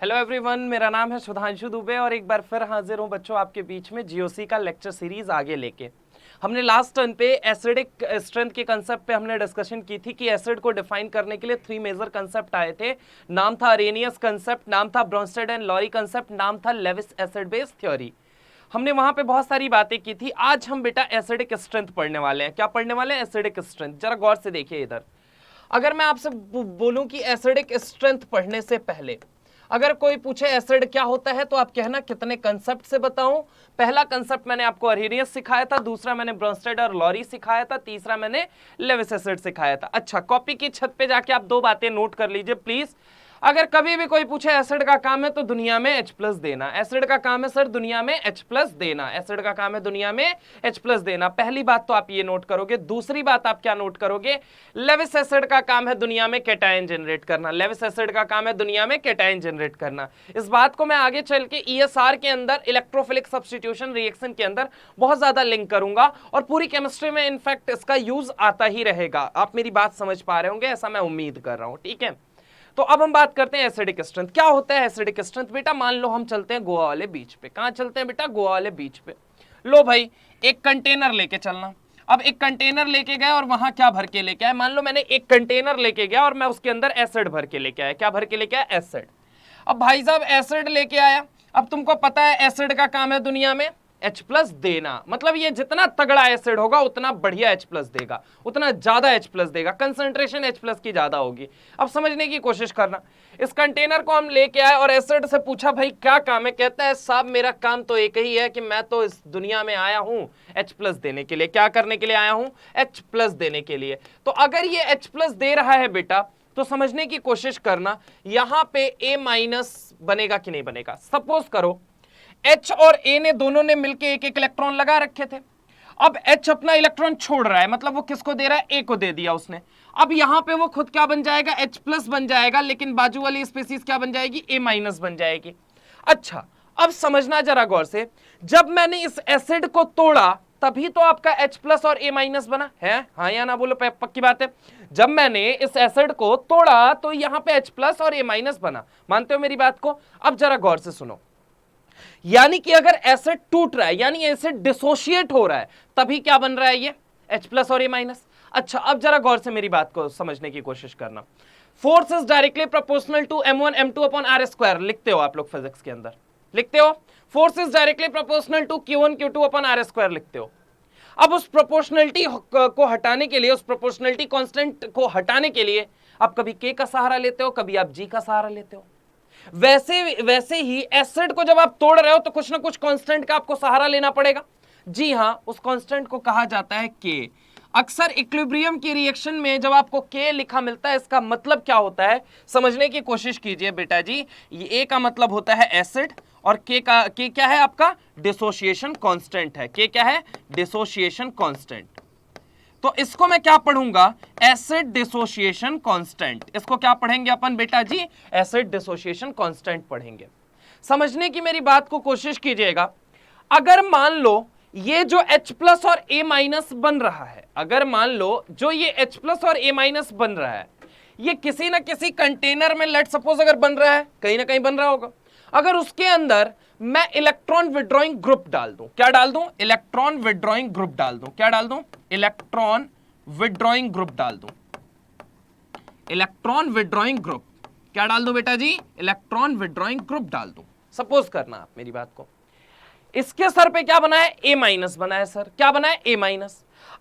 Hello everyone, मेरा नाम है सुधांशु दुबे और एक बार फिर हाजिर हूं बच्चों आपके बीच में जीओसी का लेक्चर सीरीज आगे लेके। हमने लास्ट टर्न पे एसिडिक स्ट्रेंथ के कंसेप्ट पे हमने डिस्कशन की थी कि एसिड को डिफाइन करने के लिए 3 मेजर कंसेप्ट आए थे। नाम था अरेनियस कंसेप्ट, नाम था ब्रोंस्टेड एंड लॉरी कंसेप्ट, नाम था लेविस एसिड बेस थ्योरी। हमने वहां पे बहुत सारी बातें की थी। आज हम बेटा एसिडिक स्ट्रेंथ पढ़ने वाले हैं। क्या पढ़ने वाले हैं? Acidic strength. जरा गौर से देखिए इधर। अगर मैं आपसे बोलूं कि एसिडिक स्ट्रेंथ पढ़ने से पहले अगर कोई पूछे एसिड क्या होता है तो आप कहना कितने कंसेप्ट से बताऊं। पहला कंसेप्ट मैंने आपको अरेनियस सिखाया था, दूसरा मैंने ब्रोंस्टेड और लॉरी सिखाया था, तीसरा मैंने लेविस एसिड सिखाया था। अच्छा, कॉपी की छत पे जाके आप 2 बातें नोट कर लीजिए प्लीज। अगर कभी भी कोई पूछे एसिड का काम है तो दुनिया में H+ देना। एसिड का काम है सर दुनिया में H+ देना। एसिड का काम है दुनिया में H+ देना। पहली बात तो आप ये नोट करोगे। दूसरी बात आप क्या नोट करोगे? लेविस एसिड का काम है दुनिया में कैटायन जनरेट करना। लेविस एसिड का काम है दुनिया में कैटायन जनरेट करना। इस बात को मैं आगे चल के ESR के अंदर, इलेक्ट्रोफिलिक सब्स्टिट्यूशन रिएक्शन के अंदर बहुत ज्यादा लिंक करूंगा और पूरी केमिस्ट्री में इनफैक्ट इसका यूज आता ही रहेगा। आप मेरी बात समझ पा रहे होंगे, ऐसा मैं उम्मीद कर रहा हूं। ठीक है, तो अब हम बात करते हैं एसिडिक स्ट्रेंथ। क्या होता है एसिडिक स्ट्रेंथ? बेटा मान लो हम चलते हैं गोवा वाले बीच पे। कहां चलते हैं बेटा? गोवा वाले बीच पे। लो भाई, एक कंटेनर लेके चलना। अब एक कंटेनर लेके गए और वहां क्या भर के लेके आए? मान लो मैंने एक कंटेनर लेके गया और मैं उसके अंदर एसिड भर के लेके आया। क्या भर के लेके आया? एसिड। अब भाई साहब एसिड लेके आया। अब तुमको पता है एसिड का काम है दुनिया में H+ देना। मतलब ये जितना तगड़ा एसिड होगा उतना बढ़िया H+ देगा, उतना ज्यादा H+ देगा, कंसंट्रेशन H+ की ज्यादा होगी। अब समझने की कोशिश करना। इस कंटेनर को हम लेके आए और एसिड से पूछा भाई क्या काम है? कहता है साहब मेरा काम तो एक ही है कि मैं तो इस दुनिया में आया हूं H+ देने के लिए। क्या करने के लिए आया हूं? H+ देने के लिए। तो अगर ये H+ दे रहा है बेटा तो समझने की कोशिश करना, यहां पे A- बनेगा कि नहीं बनेगा। सपोज करो H और A ने दोनों ने मिलकर एक एक इलेक्ट्रॉन लगा रखे थे। अब H अपना इलेक्ट्रॉन छोड़ रहा है, मतलब वो किसको दे रहा है? A को दे दिया उसने। अब यहां पे वो खुद क्या बन जाएगा? H+ बन जाएगा, लेकिन बाजू वाली स्पीसीज क्या बन जाएगी? A- बन जाएगी। अच्छा, अब समझना जरा गौर से, जब मैंने इस एसिड को तोड़ा तभी तो आपका H+ और A- बना है। हाँ या ना बोलो, पक्की बात है। जब मैंने इस एसिड को तोड़ा तो यहां पे H+ और A- बना। मानते हो मेरी बात को? अब जरा गौर से सुनो। यानी कि अगर एसिड टूट रहा है, यानी एसिड डिसोशिएट हो रहा है, तभी क्या बन रहा है? ये H+ और A-। अच्छा, अब जरा गौर से मेरी बात को समझने की कोशिश करना। Force is directly proportional to M1 M2 upon R²। लिखते हो आप लोग फिजिक्स के अंदर, लिखते हो force is directly proportional to Q1 Q2 upon R², लिखते हो। अब उस प्रोपोर्शनलिटी को हटाने के लिए, उस प्रोपोर्शनलिटी कांस्टेंट को हटाने के लिए आप कभी K का सहारा लेते हो, कभी आप G का सहारा लेते हो। वैसे ही एसिड को जब आप तोड़ रहे हो तो कुछ ना कुछ कांस्टेंट का आपको सहारा लेना पड़ेगा। जी हां, उस कांस्टेंट को कहा जाता है के। अक्सर इक्विलिब्रियम की रिएक्शन में जब आपको के लिखा मिलता है, इसका मतलब क्या होता है समझने की कोशिश कीजिए बेटा जी। ये ए का मतलब होता है एसिड और के क्या है आपका? डिसोसिएशन कांस्टेंट है। के क्या है? Dissociation constant. तो इसको मैं क्या पढ़ूंगा? Acid dissociation constant. इसको क्या पढ़ेंगे अपन बेटा जी? एसिड डिसोसिएशन कांस्टेंट पढ़ेंगे। समझने की मेरी बात को कोशिश कीजिएगा। अगर मान लो ये जो H+ और A- बन रहा है, अगर मान लो जो ये H+ और A- बन रहा है, ये किसी ना किसी कंटेनर में लेट सपोज अगर बन रहा है, कहीं ना कहीं बन रहा होगा। अगर उसके अंदर मैं इलेक्ट्रॉन विड्रॉइंग ग्रुप डाल दूं, क्या डाल दूं? इलेक्ट्रॉन विड्रॉइंग ग्रुप डाल दूं। क्या डाल दूं? इलेक्ट्रॉन विड्रॉइंग ग्रुप डाल दूं। इलेक्ट्रॉन विड्रॉइंग ग्रुप क्या डाल दूं बेटा जी? इलेक्ट्रॉन विड्रॉइंग ग्रुप डाल दूं। सपोज करना आप मेरी बात को, इसके सर पे क्या बना है? A- बना है सर। क्या बना है? A-।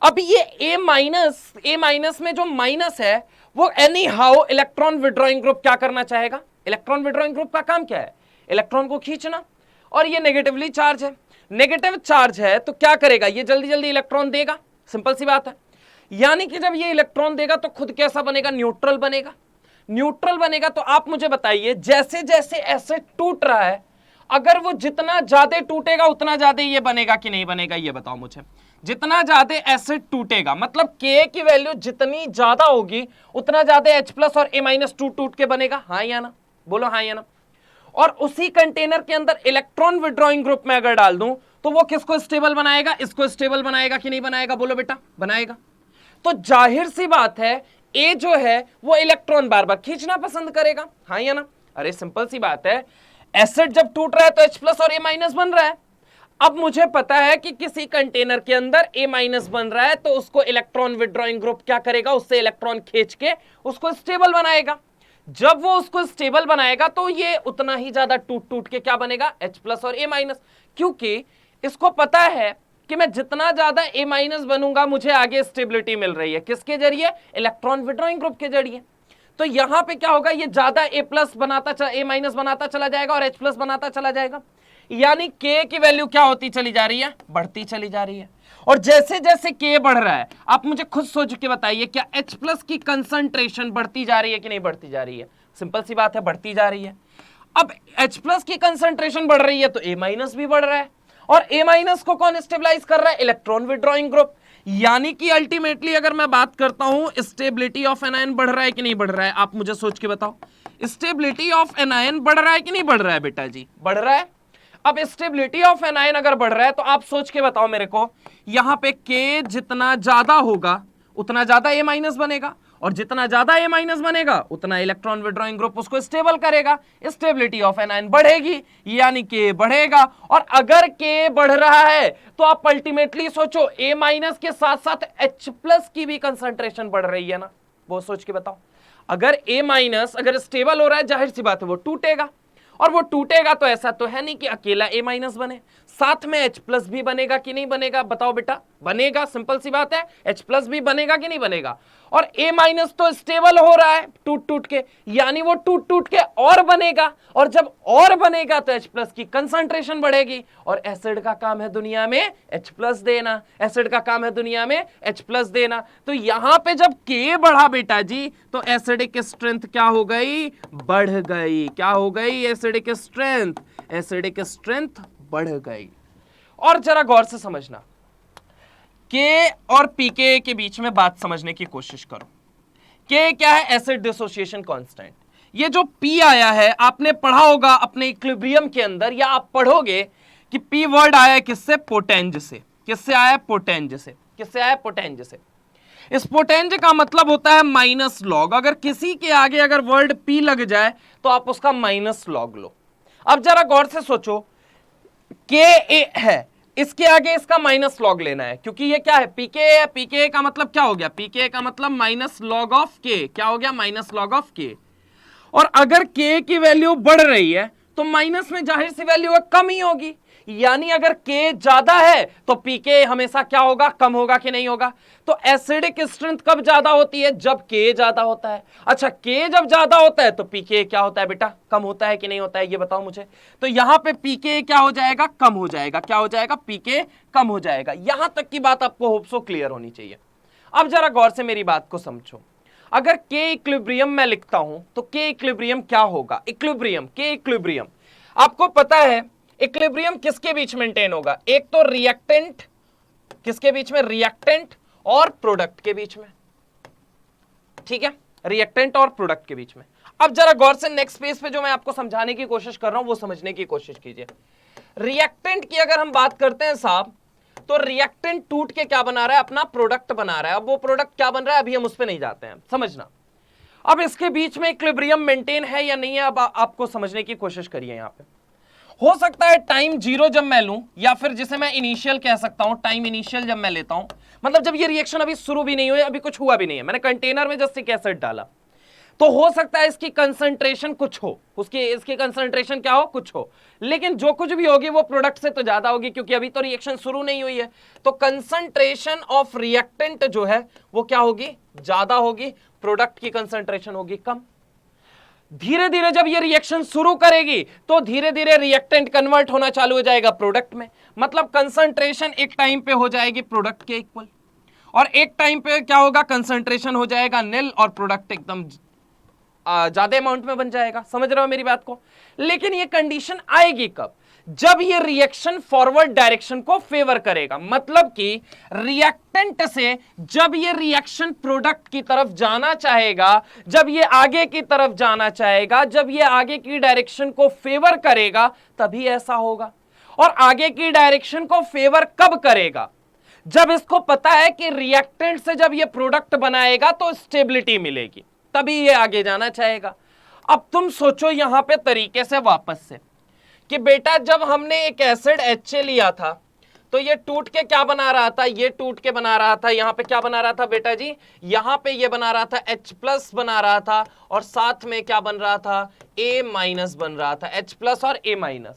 अब ये A- में जो माइनस है वो any how electron withdrawing group क्या करना चाहेगा? इलेक्ट्रॉन विड्रॉइंग ग्रुप का काम क्या है? इलेक्ट्रॉन को खींचना। और ये नेगेटिवली चार्ज है, नेगेटिव चार्ज है तो क्या करेगा? ये जल्दी जल्दी इलेक्ट्रॉन देगा। सिंपल सी बात है। यानी कि जब ये इलेक्ट्रॉन देगा तो खुद कैसा बनेगा? न्यूट्रल बनेगा। न्यूट्रल बनेगा तो आप मुझे बताइए, जैसे जैसे एसिड टूट रहा है, अगर वो जितना ज्यादा टूटेगा उतना ज्यादा ये बनेगा कि नहीं बनेगा? ये बताओ मुझे। जितना ज्यादा एसिड टूटेगा मतलब के की वैल्यू जितनी ज्यादा होगी उतना ज्यादा H+ और A- टूट टूट के बनेगा। हाँ या ना? बोलो हाँ या ना? और उसी कंटेनर के अंदर इलेक्ट्रॉन विड्रॉइंग ग्रुप में अगर डाल दूं तो वो किसको स्टेबल बनाएगा? इसको स्टेबल बनाएगा कि नहीं बनाएगा? बोलो बेटा, बनाएगा। तो जाहिर सी बात है ए जो है वो इलेक्ट्रॉन बार बार खींचना पसंद करेगा। हाँ या ना? अरे सिंपल सी बात है, एसिड जब टूट रहा है तो H प्लस और A माइनस बन रहा है। अब मुझे पता है कि किसी कंटेनर के अंदर A माइनस बन रहा है, तो उसको इलेक्ट्रॉन विड्रॉइंग ग्रुप क्या करेगा, उससे इलेक्ट्रॉन खींच के उसको स्टेबल बनाएगा। जब वो उसको स्टेबल बनाएगा तो ये उतना ही ज्यादा टूट टूट के क्या बनेगा, H प्लस और A माइनस, क्योंकि इसको पता है कि मैं जितना ज्यादा A माइनस बनूंगा मुझे आगे स्टेबिलिटी मिल रही है, किसके जरिए, इलेक्ट्रॉन विड्रॉइंग ग्रुप के जरिए। तो यहां पे क्या होगा, ये ज्यादा A प्लस बनाता चला, A माइनस बनाता चला जाएगा और H प्लस बनाता चला जाएगा, यानी K की वैल्यू क्या होती चली जा रही है, बढ़ती चली जा रही है। और जैसे जैसे K बढ़ रहा है, आप मुझे खुद सोच के बताइए, क्या H प्लस की कंसंट्रेशन बढ़ती जा रही है कि नहीं बढ़ती जा रही है? सिंपल सी बात है, बढ़ती जा रही है। अब H प्लस की कंसंट्रेशन बढ़ रही है तो A माइनस भी बढ़ रहा है, और A माइनस को कौन स्टेबलाइज कर रहा है, इलेक्ट्रॉन विड्रॉइंग ग्रुप। यानी कि अल्टीमेटली अगर मैं बात करता हूं, स्टेबिलिटी ऑफ एनायन बढ़ रहा है कि नहीं बढ़ रहा है, आप मुझे सोच के बताओ। स्टेबिलिटी ऑफ एनायन बढ़ रहा है कि नहीं बढ़ रहा है बेटा जी, बढ़ रहा है। अब स्टेबिलिटी ऑफ एनायन अगर बढ़ रहा है तो आप सोच के बताओ मेरे को, यहां पे K जितना ज्यादा होगा उतना ज्यादा A माइनस बनेगा, और जितना ज्यादा A माइनस बनेगा उतना इलेक्ट्रॉन विड्रॉइंग ग्रुप उसको स्टेबल करेगा, स्टेबिलिटी ऑफ एनायन बढ़ेगी, यानी K बढ़ेगा। और अगर K बढ़ रहा है तो आप अल्टीमेटली सोचो A माइनस के साथ साथ H प्लस की भी कंसंट्रेशन बढ़ रही है ना, वो सोच के बताओ। अगर A माइनस अगर स्टेबल हो रहा है, जाहिर सी बात है वो टूटेगा, और वो टूटेगा तो ऐसा तो है नहीं कि अकेला A माइनस बने, साथ में H प्लस भी बनेगा कि नहीं बनेगा, बताओ बेटा, बनेगा, सिंपल सी बात है, H प्लस भी बनेगा कि नहीं बनेगा। और A माइनस तो स्टेबल हो रहा है टूट टूट के, यानी वो टूट टूट के और बनेगा, और जब और बनेगा तो H प्लस की कंसंट्रेशन बढ़ेगी, और एसिड का काम है दुनिया में H प्लस देना, एसिड का काम है दुनिया में H प्लस देना। तो यहां पे जब K बढ़ा बेटा जी तो एसिडिक स्ट्रेंथ क्या हो गई, बढ़ गई, क्या हो गई, एसिडिक स्ट्रेंथ बढ़ गई। और जरा गौर से समझना, K और pKa के बीच में बात समझने की कोशिश करो। K क्या है, एसिड डिसोसिएशन कांस्टेंट। ये जो P आया है आपने पढ़ा होगा अपने इक्विलिब्रियम के अंदर, या आप पढ़ोगे कि P वर्ड आया है किससे, पोटेंज से। किससे आया, पोटेंज से। किससे आया, पोटेंज से। इस पोटेंज का मतलब होता है माइनस लॉग। अगर किसी के आगे अगर वर्ड P लग जाए तो आप उसका माइनस लॉग लो। अब जरा गौर से सोचो, Ka है, इसके आगे इसका माइनस लॉग लेना है, क्योंकि ये क्या है, Pka है। Pka का मतलब क्या हो गया, Pka का मतलब माइनस लॉग ऑफ K, क्या हो गया, माइनस लॉग ऑफ K। और अगर K की वैल्यू बढ़ रही है तो माइनस में जाहिर सी वैल्यू कम ही होगी, यानी अगर K ज्यादा है तो Pk हमेशा क्या होगा, कम होगा कि नहीं होगा। तो एसिडिक स्ट्रेंथ कब ज्यादा होती है, जब K ज्यादा होता है। अच्छा, K जब ज्यादा होता है तो Pk क्या होता है बेटा, कम होता है कि नहीं होता है, ये बताओ मुझे। तो यहां पे Pk क्या हो जाएगा, कम हो जाएगा। क्या हो जाएगा, Pk कम हो जाएगा। यहां तक की बात आपको होप सो क्लियर होनी चाहिए। अब जरा गौर से मेरी बात को समझो। अगर K इक्विलिब्रियम में लिखता हूं तो K इक्विलिब्रियम क्या होगा, इक्विलिब्रियम, K इक्विलिब्रियम आपको पता है इक्विलिब्रियम किसके बीच मेंटेन होगा, एक तो रिएक्टेंट, किसके बीच में, रिएक्टेंट और प्रोडक्ट के बीच में, ठीक है, रिएक्टेंट और प्रोडक्ट के बीच में। अब जरा गौर से नेक्स्ट पेज पे जो मैं आपको समझाने की कोशिश कर रहा हूं वो समझने की कोशिश कीजिए। रिएक्टेंट की अगर हम बात करते हैं साहब, तो रिएक्टेंट टूट के क्या बना रहा है, अपना प्रोडक्ट बना रहा है। अब वो प्रोडक्ट क्या बन रहा है, अभी हम उस पर नहीं जाते हैं, समझना। अब इसके बीच में इक्विलिब्रियम मेंटेन है या नहीं है, अब आपको समझने की कोशिश करिए। यहां पे हो सकता है टाइम जीरो जब मैं लूं, या फिर जिसे मैं इनिशियल कह सकता हूं, टाइम इनिशियल जब मैं लेता हूं, मतलब जब ये रिएक्शन अभी शुरू भी नहीं हुई, अभी कुछ हुआ भी नहीं है, मैंने कंटेनर में जस्ट एक एसिड डाला, तो हो सकता है इसकी कंसंट्रेशन कुछ हो, इसकी कंसंट्रेशन क्या हो, कुछ हो, लेकिन जो कुछ भी होगी वो प्रोडक्ट से तो ज्यादा होगी, क्योंकि अभी तो रिएक्शन शुरू नहीं हुई है। तो कंसंट्रेशन ऑफ रिएक्टेंट जो है वो क्या होगी, ज्यादा होगी, प्रोडक्ट की कंसंट्रेशन होगी कम। धीरे धीरे जब ये रिएक्शन शुरू करेगी तो धीरे धीरे रिएक्टेंट कन्वर्ट होना चालू हो जाएगा प्रोडक्ट में, मतलब कंसंट्रेशन एक टाइम पे हो जाएगी प्रोडक्ट के इक्वल, और एक टाइम पे क्या होगा, कंसंट्रेशन हो जाएगा निल, और प्रोडक्ट एकदम ज्यादा अमाउंट में बन जाएगा। समझ रहे हो मेरी बात को। लेकिन ये कंडीशन आएगी कब, जब ये रिएक्शन फॉरवर्ड डायरेक्शन को फेवर करेगा, मतलब कि रिएक्टेंट से जब ये रिएक्शन प्रोडक्ट की तरफ जाना चाहेगा, जब ये आगे की तरफ जाना चाहेगा, जब ये आगे की डायरेक्शन को फेवर करेगा, तभी ऐसा होगा। और आगे की डायरेक्शन को फेवर कब करेगा, जब इसको पता है कि रिएक्टेंट से जब ये प्रोडक्ट बनाएगा तो स्टेबिलिटी मिलेगी, तभी ये आगे जाना चाहेगा। अब तुम सोचो यहां पे तरीके से वापस से कि बेटा जब हमने एक एसिड HA लिया था तो ये टूट के क्या बना रहा था, ये टूट के बना रहा था, यहां पे क्या बना रहा था बेटा जी, यहां पे ये बना रहा था H+ बना रहा था, और साथ में क्या बन रहा था, A- बन रहा था, H+ और A-।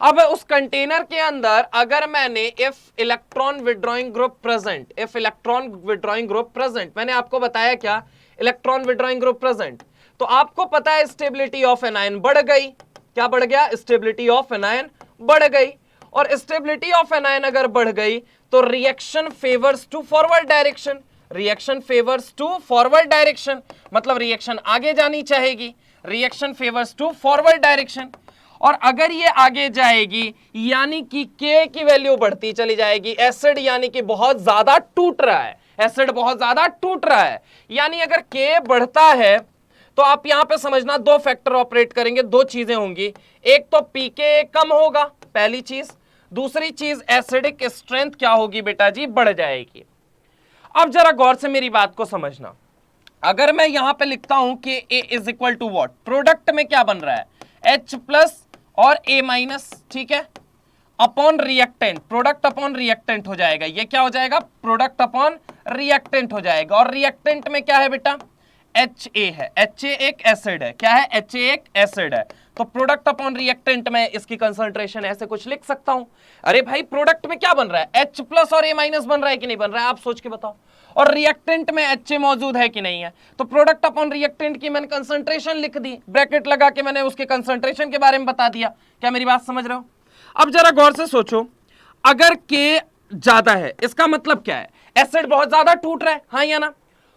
अब उस कंटेनर के अंदर अगर मैंने if electron withdrawing group present, if electron withdrawing group present, मैंने आपको बताया क्या, इलेक्ट्रॉन विड्रॉइंग ग्रुप प्रेजेंट, तो आपको पता है स्टेबिलिटी ऑफ एनायन बढ़ गई, क्या बढ़ गया, स्टेबिलिटी ऑफ एनायन बढ़ गई, और स्टेबिलिटी ऑफ एनायन अगर बढ़ गई तो reaction favours to forward direction, reaction favours to forward direction, मतलब रिएक्शन आगे जानी चाहेगी, reaction favours to forward direction, और अगर ये आगे जाएगी यानी कि K की वैल्यू बढ़ती चली जाएगी, एसिड यानी कि बहुत ज्यादा टूट रहा है, एसिड बहुत ज्यादा टूट रहा है, यानी अगर K बढ़ता है तो आप यहां पे समझना दो फैक्टर ऑपरेट करेंगे, दो चीजें होंगी, एक तो pK कम होगा पहली चीज, दूसरी चीज एसिडिक स्ट्रेंथ क्या होगी बेटा जी, बढ़ जाएगी। अब जरा गौर से मेरी बात को समझना, अगर मैं यहां पे लिखता हूं कि A is equal to what, product में क्या बन रहा है, H+ और A-, ठीक है, upon reactant, product upon reactant हो जाएगा, ये क्या हो जाएगा, प्रोडक्ट अपॉन रिएक्टेंट हो जाएगा, और रिएक्टेंट में क्या है बेटा, HA है, HA एक एसिड है, क्या है, HA एक एसिड है, तो प्रोडक्ट अपॉन रिएक्टेंट में इसकी कंसंट्रेशन ऐसे कुछ लिख सकता हूं, अरे भाई प्रोडक्ट में क्या बन रहा है, H+ और A- बन रहा है कि नहीं बन रहा है, आप सोच के बताओ, और रिएक्टेंट में HA मौजूद है कि नहीं है, तो प्रोडक्ट अपॉन रिएक्टेंट की मैंने कंसंट्रेशन लिख दी, ब्रैकेट लगा के मैंने उसके कंसंट्रेशन के बारे में बता दिया, क्या मेरी बात समझ रहे हो। अब जरा गौर से सोचो, अगर K ज्यादा है इसका मतलब क्या है, एसिड बहुत ज्यादा टूट रहा है, हाँ या ना,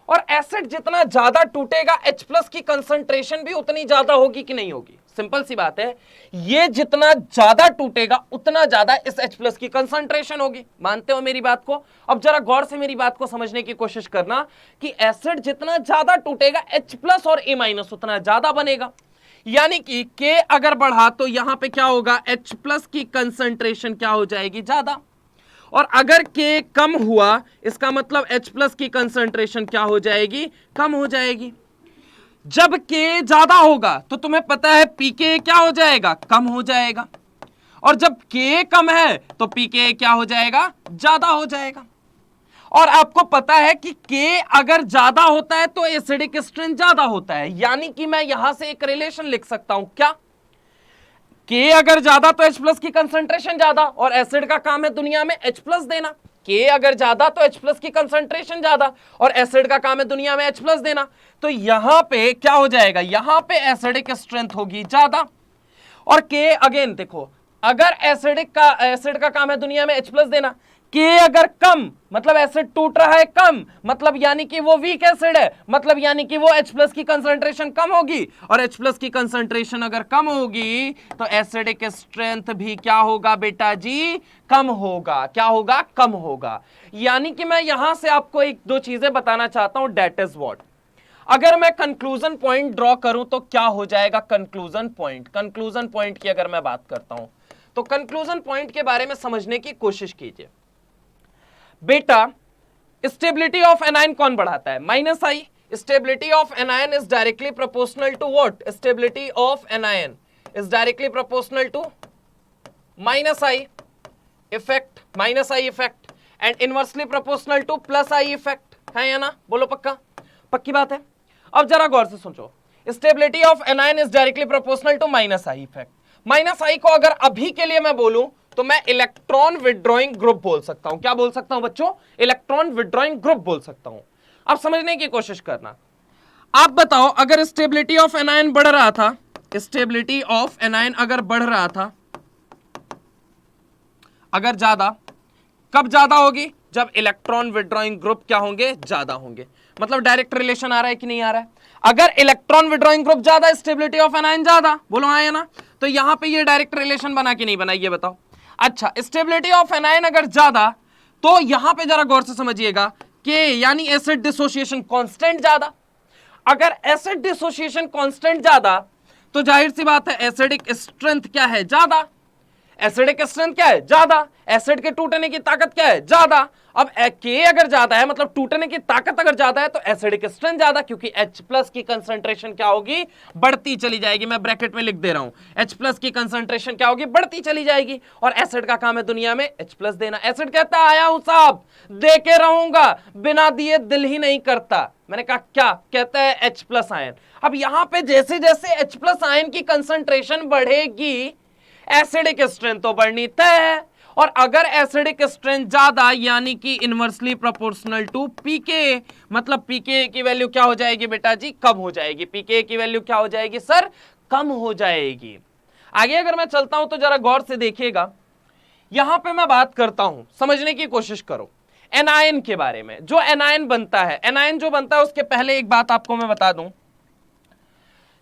और एसिड जितना ज्यादा टूटेगा H+ की कंसंट्रेशन भी उतनी ज्यादा होगी कि नहीं होगी, सिंपल सी बात है, ये जितना ज्यादा टूटेगा उतना ज्यादा इस H+ की कंसंट्रेशन होगी, मानते हो मेरी बात को। अब जरा गौर से मेरी बात को समझने की कोशिश करना कि एसिड जितना ज्यादा टूटेगा H+ और A- उतना ज्यादा बनेगा, यानी कि K अगर बढ़ा तो यहां पे क्या होगा, H+ की कंसंट्रेशन क्या हो जाएगी, ज्यादा, और अगर K कम हुआ इसका मतलब H+ की कंसंट्रेशन क्या हो जाएगी, कम हो जाएगी। जब K ज्यादा होगा तो तुम्हें पता है pK क्या हो जाएगा, कम हो जाएगा, और जब K कम है तो pK क्या हो जाएगा, ज्यादा हो जाएगा। और आपको पता है कि K अगर ज्यादा होता है तो एसिडिक स्ट्रेंथ ज्यादा होता है, यानी कि मैं यहां से एक रिलेशन लिख सकता हूं, क्या, K अगर ज्यादा तो H+ की कंसंट्रेशन ज्यादा, और एसिड का काम है दुनिया में H+ देना, K अगर ज्यादा तो H+ की कंसंट्रेशन ज्यादा, और एसिड का काम है दुनिया में H+ देना, तो यहां पे क्या हो जाएगा, यहां पे एसिडिक स्ट्रेंथ होगी ज्यादा, और K अगेन देखो, अगर एसिड का काम है दुनिया में H+ देना, K अगर कम मतलब एसिड टूट रहा है कम, मतलब यानी कि वो वीक एसिड है, मतलब यानी कि वो H+ की कंसंट्रेशन कम होगी, और H+ की कंसंट्रेशन अगर कम होगी तो एसिडिक स्ट्रेंथ भी क्या होगा बेटा जी, कम होगा, क्या होगा, कम होगा। यानी कि मैं यहां से आपको एक दो चीजें बताना चाहता हूं, डेट इज व्हाट, अगर मैं कंक्लूजन पॉइंट ड्रॉ करूं तो क्या हो जाएगा, कंक्लूजन पॉइंट, कंक्लूजन पॉइंट की अगर मैं बात करता हूं तो कंक्लूजन पॉइंट के बारे में समझने की कोशिश कीजिए। बेटा स्टेबिलिटी ऑफ एनायन कौन बढ़ाता है, -I, stability of anion is directly proportional to what, stability of anion is directly proportional to -I effect, -I effect, and inversely proportional to +I effect, है या ना, बोलो पक्का, पक्की बात है। अब जरा गौर से सोचो, stability of anion is directly proportional to -I effect, -I को अगर अभी के लिए मैं बोलूं तो मैं इलेक्ट्रॉन विड्रॉइंग ग्रुप बोल सकता हूं, क्या बोल सकता हूं बच्चों, इलेक्ट्रॉन विड्रॉइंग ग्रुप बोल सकता हूं। अब समझने की कोशिश करना, आप बताओ अगर स्टेबिलिटी ऑफ एनायन बढ़ रहा था, स्टेबिलिटी ऑफ एनायन अगर बढ़ रहा था, अगर ज्यादा, कब ज्यादा होगी, जब इलेक्ट्रॉन विड्रॉइंग ग्रुप क्या होंगे, ज्यादा होंगे, मतलब डायरेक्ट रिलेशन आ रहा है कि नहीं आ रहा है, अगर इलेक्ट्रॉन विड्रॉइंग ग्रुप ज्यादा, स्टेबिलिटी ऑफ एनायन ज्यादा, बोलो हाँ या ना, तो यहां पे ये डायरेक्ट रिलेशन बना कि नहीं बना, ये बताओ। अच्छा, स्टेबिलिटी ऑफ एनायन अगर ज्यादा तो यहां पे जरा गौर से समझिएगा कि यानी एसिड डिसोसिएशन कांस्टेंट ज्यादा, अगर एसिड डिसोसिएशन कांस्टेंट ज्यादा तो जाहिर सी बात है एसिडिक स्ट्रेंथ क्या है, ज्यादा, एसिडिक स्ट्रेंथ क्या है? ज्यादा। एसिड के टूटने की ताकत क्या है? ज्यादा। अब के अगर ज्यादा है, मतलब टूटने की ताकत अगर ज्यादा है, तो एसिडिक स्ट्रेंथ ज्यादा, क्योंकि H+ की कंसंट्रेशन क्या होगी? बढ़ती चली जाएगी। मैं ब्रैकेट में लिख दे रहा हूं, H+ की कंसंट्रेशन क्या होगी? बढ़ती चली जाएगी। और एसिड का काम है दुनिया में H+ देना। एसिड कहता है आया हूं साहब, दे के रहूंगा, बिना दिए दिल ही नहीं करता। मैंने कहा क्या? कहता है H+ आयन। अब यहां पे जैसे जैसे H+ आयन की कंसंट्रेशन बढ़ेगी, एसिडिक स्ट्रेंथ तो बढ़नी तय है। और अगर एसिडिक स्ट्रेंथ ज्यादा, यानी कि इनवर्सली प्रोपोर्शनल टू पीके, मतलब पीके की वैल्यू क्या हो जाएगी बेटा जी? कम हो जाएगी। पीके की वैल्यू क्या हो जाएगी सर? कम हो जाएगी। आगे अगर मैं चलता हूं तो जरा गौर से देखिएगा, यहां पे मैं बात करता हूं, समझने की कोशिश करो एनायन के बारे में। जो एनायन बनता है, एनायन जो बनता है, उसके पहले एक बात आपको मैं बता दूं,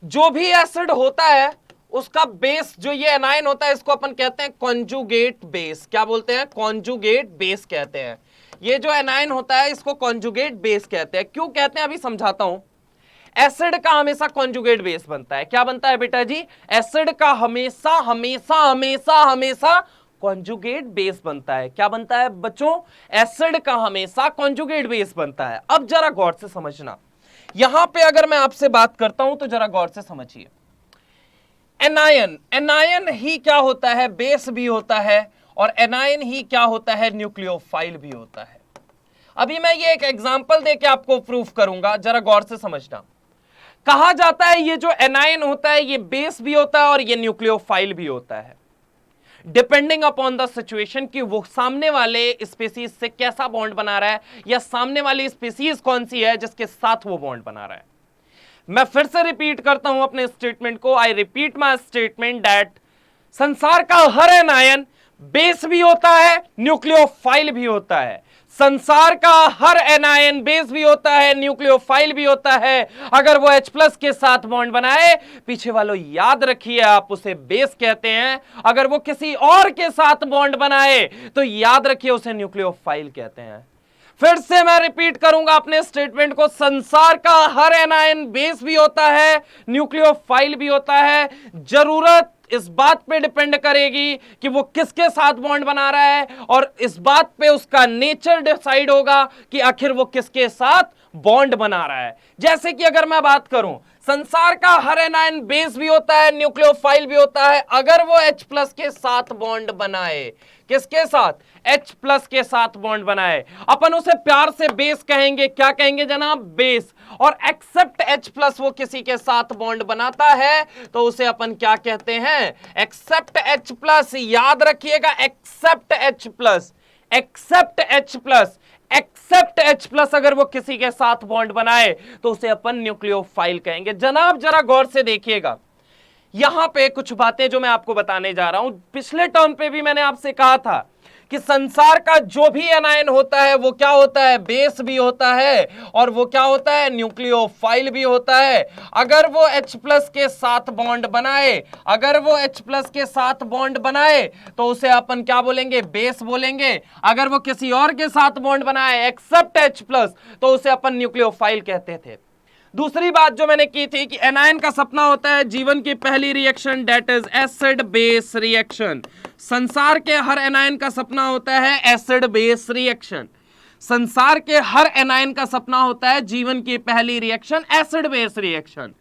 जो भी एसिड होता है उसका बेस, जो ये एनायन होता है, इसको अपन कहते हैं कॉन्जुगेट बेस। क्या बोलते हैं? कॉन्जुगेट बेस कहते हैं। ये जो एनायन होता है इसको कॉन्जुगेट बेस कहते हैं। क्यों कहते हैं अभी समझाता हूं। एसिड का हमेशा कॉन्जुगेट बेस बनता है। क्या बनता है बेटा जी? एसिड का हमेशा हमेशा हमेशा हमेशा कॉन्जुगेट बेस बनता है। क्या बनता है बच्चों? एसिड का हमेशा कॉन्जुगेट बेस बनता है। अब जरा गौर से समझना, यहां पे अगर मैं आपसे बात करता हूं तो जरा गौर से समझिए। एनायन, एनायन ही क्या होता है? बेस भी होता है, और एनायन ही क्या होता है? न्यूक्लियोफाइल भी होता है। अभी मैं ये एक एग्जांपल देके आपको प्रूफ करूंगा, जरा गौर से समझना। कहा जाता है ये जो एनायन होता है ये बेस भी होता है और ये न्यूक्लियोफाइल भी होता है, डिपेंडिंग अपॉन द सिचुएशन कि वो सामने वाले स्पीसीज से कैसा बॉन्ड बना रहा है, या सामने वाली स्पीसीज कौन सी है जिसके साथ वो बॉन्ड बना रहा है। मैं फिर से रिपीट करता हूं अपने स्टेटमेंट को। I repeat my statement that संसार का हर एनायन बेस भी होता है, न्यूक्लियोफाइल भी होता है। संसार का हर एनायन बेस भी होता है, न्यूक्लियोफाइल भी होता है। अगर वो H+ के साथ बॉन्ड बनाए, पीछे वालों याद रखिए, आप उसे बेस कहते हैं। अगर वो किसी और के साथ बॉन्ड बनाए तो याद रखिए उसे न्यूक्लियोफाइल कहते हैं। फिर से मैं रिपीट करूंगा अपने स्टेटमेंट को, संसार का हर एनायन बेस भी होता है, न्यूक्लियोफाइल भी होता है। जरूरत इस बात पे डिपेंड करेगी कि वो किसके साथ बॉन्ड बना रहा है, और इस बात पे उसका नेचर डिसाइड होगा कि आखिर वो किसके साथ बॉन्ड बना रहा है। जैसे कि अगर मैं बात करूं, संसार का हर एनायन बेस भी होता है, न्यूक्लियोफाइल भी होता है, अगर वो H+ के साथ बॉन्ड बनाए। किसके साथ? H+ के साथ बॉन्ड बनाए। अपन उसे प्यार से बेस कहेंगे। क्या कहेंगे जनाब? बेस। और एक्सेप्ट H+ वो किसी के साथ बॉन्ड बनाता है तो उसे अपन क्या कहते हैं? Accept H+। याद रखिएगा, accept H+, accept H+, accept H+ अगर वो किसी के साथ बॉन्ड बनाए तो उसे अपन न्यूक्लियोफाइल कहेंगे। जनाब जरा गौर से देखिएगा, यहां पे कुछ बातें जो मैं आपको बताने जा रहा हूं, पिछले टर्म पे भी मैंने आपसे कहा था कि संसार का जो भी एनायन होता है वो क्या होता है? बेस भी होता है, और वो क्या होता है? न्यूक्लियोफाइल भी होता है। अगर वो H+ के साथ बॉन्ड बनाए, अगर वो H+ के साथ बॉन्ड बनाए तो उसे अपन क्या बोलेंगे? बेस बोलेंगे। अगर वो किसी और के साथ बॉन्ड बनाए एक्सेप्ट H+, तो उसे अपन न्यूक्लियोफाइल कहते थे। दूसरी बात जो मैंने की थी कि एनायन का सपना होता है जीवन की पहली reaction, that is acid base reaction. संसार के हर एनायन का सपना होता है एसिड बेस रिएक्शन। संसार के हर एनायन का सपना होता है जीवन की पहली रिएक्शन एसिड बेस रिएक्शन।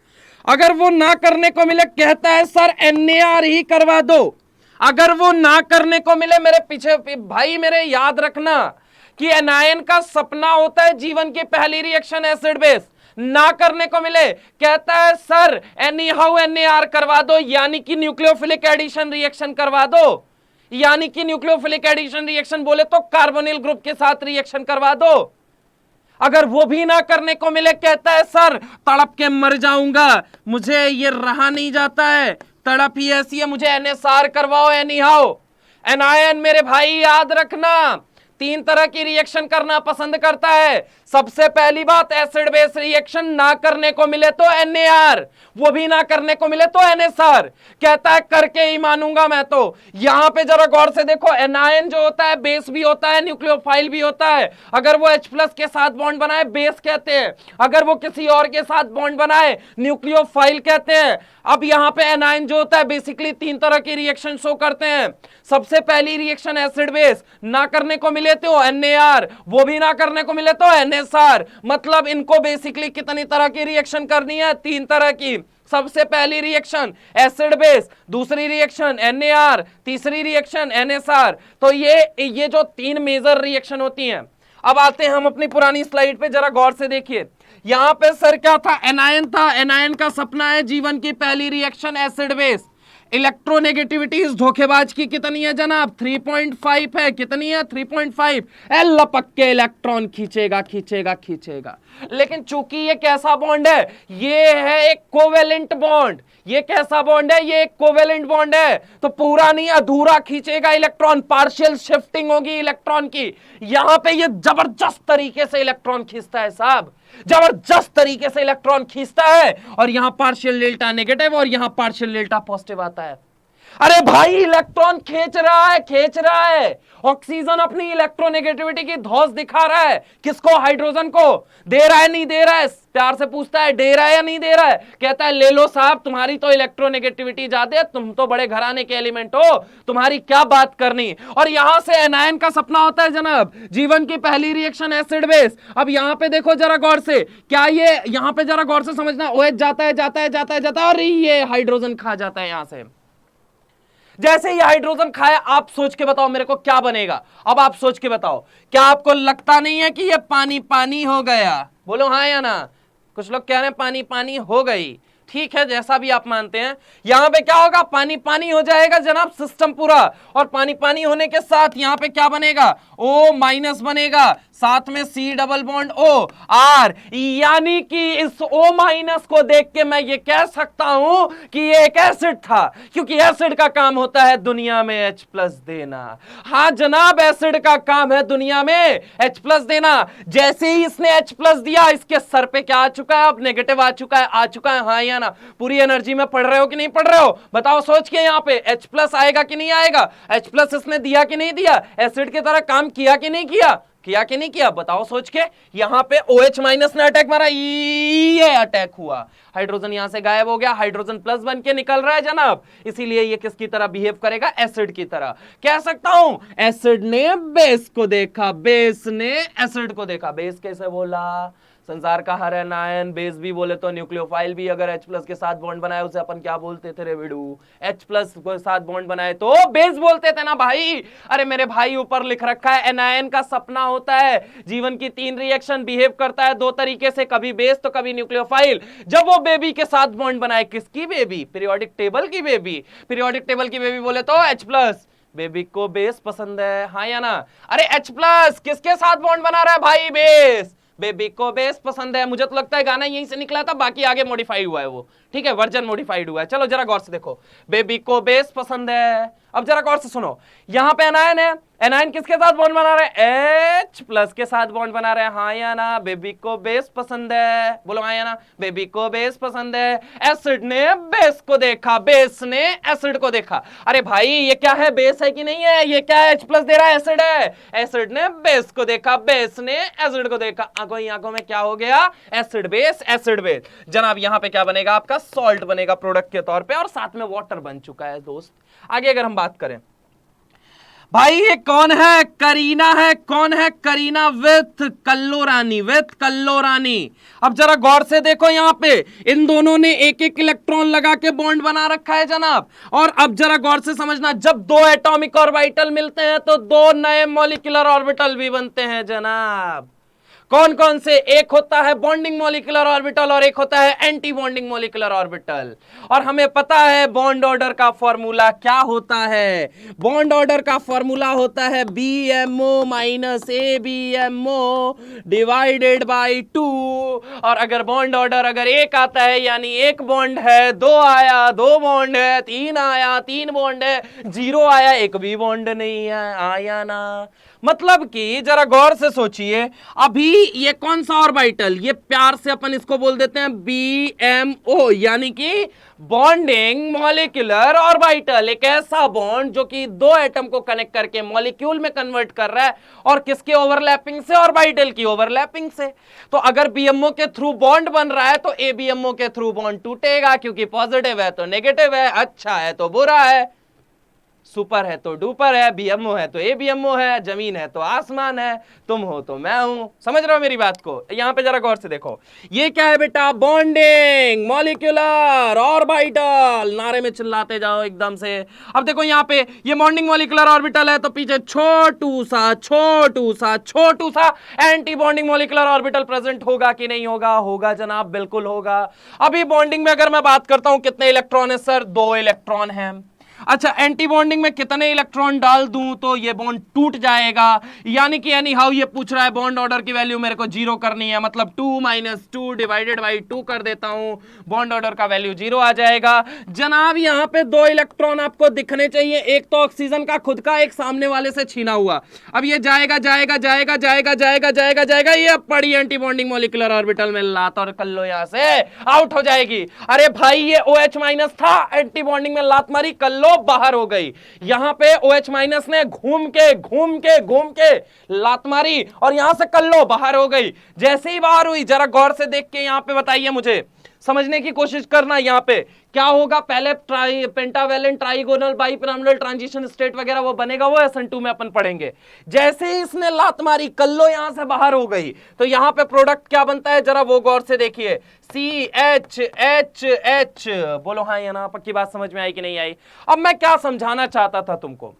अगर वो ना करने को मिले, कहता है सर NaR ही करवा दो। अगर वो ना करने को मिले, मेरे पीछे भाई मेरे याद रखना कि एनायन का सपना होता है जीवन की पहली रिएक्शन एसिड बेस। ना करने को मिले, कहता है सर एनीहाउ NaR करवा दो, यानी कि न्यूक्लियोफिलिक एडिशन रिएक्शन करवा दो। यानी कि न्यूक्लियोफिलिक एडिशन रिएक्शन बोले तो कार्बोनिल ग्रुप के साथ रिएक्शन करवा दो। अगर वो भी ना करने को मिले, कहता है सर तड़प के मर जाऊंगा, मुझे ये रहा नहीं जाता है, तड़प ही ऐसी है, मुझे NSR करवाओ एनीहाउ। एनायन मेरे भाई याद रखना, तीन तरह की रिएक्शन करना पसंद करता है। सबसे पहली बात, एसिड बेस रिएक्शन ना करने को मिले तो NaR, वो भी ना करने को मिले तो NSR। कहता है करके ही मानूंगा मैं। तो यहां पे जरा गौर से देखो, एनायन जो होता है बेस भी होता है, न्यूक्लियोफाइल भी होता है। अगर वो H+ के साथ बॉन्ड बनाए बेस कहते हैं, अगर वो किसी और के साथ बॉन्ड बनाए न्यूक्लियोफाइल कहते हैं। अब यहां पे एनायन जो होता है बेसिकली तीन तरह की रिएक्शन शो करते हैं। सबसे पहली रिएक्शन एसिड बेस, ना करने को मिले तो NaR, वो भी ना करने को मिले तो NSR। मतलब इनको बेसिकली कितनी तरह की रिएक्शन करनी है? तीन तरह की। सबसे पहली रिएक्शन एसिड बेस, दूसरी रिएक्शन NaR, तीसरी रिएक्शन NSR। तो ये जो तीन मेजर रिएक्शन होती हैं। अब आते हैं हम अपनी पुरानी स्लाइड पे, जरा गौर से देखिए। यहां पे सर क्या था? एनायन था। एनायन का सपना है जीवन की पहली रिएक्शन एसिड बेस। इलेक्ट्रोनेगेटिविटी इस धोखेबाज की कितनी है जनाब? 3.5 है। कितनी है? 3.5। लपक के इलेक्ट्रॉन खींचेगा खींचेगा खींचेगा। लेकिन चूंकि ये कैसा बॉन्ड है? ये है एक कोवेलेंट बॉन्ड। ये कैसा बॉन्ड है? ये एक कोवेलेंट बॉन्ड है। तो पूरा नहीं, अधूरा खींचेगा इलेक्ट्रॉन, पार्शियल शिफ्टिंग होगी इलेक्ट्रॉन की। यहां पे ये जबरदस्त तरीके से इलेक्ट्रॉन खींचता है साहब, जबरदस्त तरीके से इलेक्ट्रॉन खींचता है। और यहां पार्शियल डेल्टा नेगेटिव और यहां पार्शियल डेल्टा पॉजिटिव आता है। अरे भाई इलेक्ट्रॉन खींच रहा है, खींच रहा है। ऑक्सीजन अपनी इलेक्ट्रोनेगेटिविटी की धौस दिखा रहा है। किसको? हाइड्रोजन को। दे रहा है नहीं दे रहा है? प्यार से पूछता है दे रहा है या नहीं दे रहा है? कहता है ले लो साहब, तुम्हारी तो इलेक्ट्रोनेगेटिविटी ज्यादा है, तुम तो बड़े घराने के एलिमेंट हो, तुम्हारी क्या बात करनी। और यहां से एनायन का सपना होता है जनाब जीवन की पहली रिएक्शन एसिड बेस। अब यहां पे देखो जरा गौर से, क्या ये यहां पे जरा गौर से समझना, OH जाता है जाता है जाता है जाता है और ये हाइड्रोजन खा जाता है यहां से। जैसे ही हाइड्रोजन खाया, आप सोच के बताओ मेरे को क्या बनेगा? अब आप सोच के बताओ, क्या आपको लगता नहीं है कि ये पानी पानी हो गया? बोलो हाँ या ना। कुछ लोग कह रहे हैं पानी पानी हो गई। ठीक है, जैसा भी आप मानते हैं। यहां पे क्या होगा? पानी पानी हो जाएगा जनाब सिस्टम पूरा। और पानी पानी होने के साथ यहां पे क्या बनेगा? O- बनेगा, साथ में C डबल बॉन्ड OR। यानी कि इस O- को देख के मैं ये कह सकता हूं कि ये एक एसिड था, क्योंकि एसिड का काम होता है दुनिया में H+ देना। हां जनाब, एसिड का काम है दुनिया में H+ देना। जैसे ही इसने H+ दिया, इसके सर पे क्या आ चुका है? अब नेगेटिव आ चुका है। हाँ या ना? पूरी एनर्जी में पढ़ रहे हो कि नहीं पढ़ रहे हो? बताओ सोच के। यहां पे H+ आएगा कि नहीं आएगा? H+ इसने दिया कि नहीं दिया? एसिड की तरह काम किया कि नहीं किया? किया कि नहीं किया? बताओ सोच के। यहां पे OH- ने अटैक मारा, ये अटैक हुआ, हाइड्रोजन यहां से गायब हो गया, हाइड्रोजन प्लस बन के निकल रहा है जनाब। इसीलिए ये किसकी तरह बिहेव करेगा? एसिड की तरह। कह सकता हूं एसिड ने बेस को देखा, बेस ने एसिड को देखा। बेस कैसे बोला? संसार का हर एनायन बेस भी बोले तो न्यूक्लियोफाइल भी अगर H+ के साथ बॉन्ड बनाए उसे अपन क्या बोलते थे रे बिडू? H+ के साथ बॉन्ड बनाए तो बेस बोलते थे ना भाई। अरे मेरे भाई, ऊपर लिख रखा है एनायन का सपना होता है जीवन की तीन रिएक्शन बिहेव करता है दो तरीके से, कभी बेस तो कभी न्यूक्लियोफाइल। जब वो बेबी के साथ बॉन्ड बनाए, किसकी बेबी? पीरियोडिक टेबल की बेबी। पीरियोडिक टेबल की बेबी बोले तो H+। बेबी को बेस पसंद है, हाँ या ना? अरे H+ किसके साथ बॉन्ड बना रहा है भाई? बेस। बेबी को बेस पसंद है। मुझे तो लगता है गाना यहीं से निकला था, बाकी आगे मॉडिफाई हुआ है वो। ठीक है, वर्जन मॉडिफाइड हुआ है। चलो जरा गौर से देखो, बेबी को बेस पसंद है। अब जरा गौर से सुनो, यहां पे एनायन है। एनायन किसके साथ बॉन्ड बना रहे हैं? H+ के साथ बॉन्ड बना रहे हैं, हाँ या ना? बेबी को बेस पसंद है, बोलो हाँ या ना? बेबी को बेस पसंद है। एसिड ने बेस को देखा, बेस ने एसिड को देखा। अरे भाई ये क्या है? बेस है कि नहीं है? ये क्या है? H+ दे रहा है, एसिड है। एसिड ने बेस को देखा, बेस ने एसिड को देखा। आंखों ही आंखों में क्या हो गया? Acid base, acid base. जनाब यहां पे क्या बनेगा? आपका सॉल्ट बनेगा प्रोडक्ट के तौर पे, और साथ में वाटर बन चुका है दोस्त। आगे अगर हम बात करें, भाई ये कौन है? करीना है। कौन है? करीना विथ कल्लोरानी, विथ कल्लोरानी। अब जरा गौर से देखो, यहां पे इन दोनों ने एक एक इलेक्ट्रॉन लगा के बॉन्ड बना रखा है जनाब। और अब जरा गौर से समझना, जब दो एटॉमिक ऑर्बिटल मिलते हैं तो दो नए मॉलिक्यूलर ऑर्बिटल भी बनते हैं जनाब। कौन कौन से? एक होता है बॉन्डिंग मॉलिक्यूलर ऑर्बिटल और एक होता है एंटी बॉन्डिंग मॉलिक्यूलर ऑर्बिटल। और हमें पता है बॉन्ड ऑर्डर का फॉर्मूला क्या होता है। बॉन्ड ऑर्डर का फॉर्मूला होता है BMO - ABMO डिवाइडेड बाय 2। और अगर बॉन्ड ऑर्डर अगर एक आता है, यानी एक बॉन्ड है, दो आया दो बॉन्ड है, तीन आया तीन बॉन्ड है, जीरो आया एक भी बॉन्ड नहीं है, आया ना? मतलब कि जरा गौर से सोचिए, अभी ये कौन सा ऑर्बिटल, ये प्यार से अपन इसको बोल देते हैं BMO, यानी कि बॉन्डिंग मॉलिक्यूलर ऑर्बिटल। एक ऐसा बॉन्ड जो कि दो एटम को कनेक्ट करके मॉलिक्यूल में कन्वर्ट कर रहा है, और किसके ओवरलैपिंग से? ऑर्बिटल की ओवरलैपिंग से। तो अगर BMO के थ्रू बॉन्ड बन रहा है तो ABMO के थ्रू बॉन्ड टूटेगा, क्योंकि पॉजिटिव है तो नेगेटिव है, अच्छा है तो बुरा है, सुपर है तो डुपर है, BMO है तो ABMO है, जमीन है तो आसमान है, तुम हो तो मैं हूं। समझ रहे हो मेरी बात को? यहां पे जरा गौर से देखो, ये क्या है बेटा? Bonding molecular orbital. नारे में चिल्लाते जाओ एकदम से। अब देखो यहां पे ये बॉन्डिंग मॉलिक्यूलर ऑर्बिटल है, तो पीछे छोटू सा anti bonding molecular orbital present होगा कि नहीं होगा? होगा जनाब, बिल्कुल होगा। अभी बॉन्डिंग में अगर मैं बात करता हूं कितने इलेक्ट्रॉन है सर? 2 इलेक्ट्रॉन है। अच्छा, एंटी बॉन्डिंग में कितने इलेक्ट्रॉन डाल दूं तो ये बॉन्ड टूट जाएगा? यानी कि एनी हाउ ये पूछ रहा है बॉन्ड ऑर्डर की वैल्यू मेरे को 0 करनी है, मतलब 2 - 2 डिवाइडेड बाई 2 कर देता हूं, बॉन्ड ऑर्डर का वैल्यू 0 आ जाएगा। जनाब यहां पे 2 इलेक्ट्रॉन आपको दिखने चाहिए, एक तो ऑक्सीजन का खुद का, एक सामने वाले से छीना हुआ। अब ये जाएगा जाएगा जाएगा जाएगा जाएगा जाएगा जाएगा, ये पड़ी एंटी बॉन्डिंग मॉलिक्यूलर ऑर्बिटल में लात, और कर लो यहां से आउट हो जाएगी। अरे भाई ये OH- था, एंटी बॉन्डिंग में लात मारी, कर लो बाहर हो गई। यहां पे OH- ने घूम के लात मारी और यहां से कर लो बाहर हो गई। जैसे ही बाहर हुई, जरा गौर से देख के यहां पे बताइए, मुझे समझने की कोशिश करना। यहां पे क्या होगा? पहले pentavalent trigonal bipyramidal transition state वगैरह वो बनेगा, वो SN2 में अपन पढ़ेंगे। जैसे ही इसने लात मारी, कल्लो यहां से बाहर हो गई, तो यहां पे प्रोडक्ट क्या बनता है? जरा वो गौर से देखिए, CHHH। बोलो हाँ या ना, पक्की बात समझ में आई कि नहीं आई? अब मैं क्या समझाना चाहता था तुमको,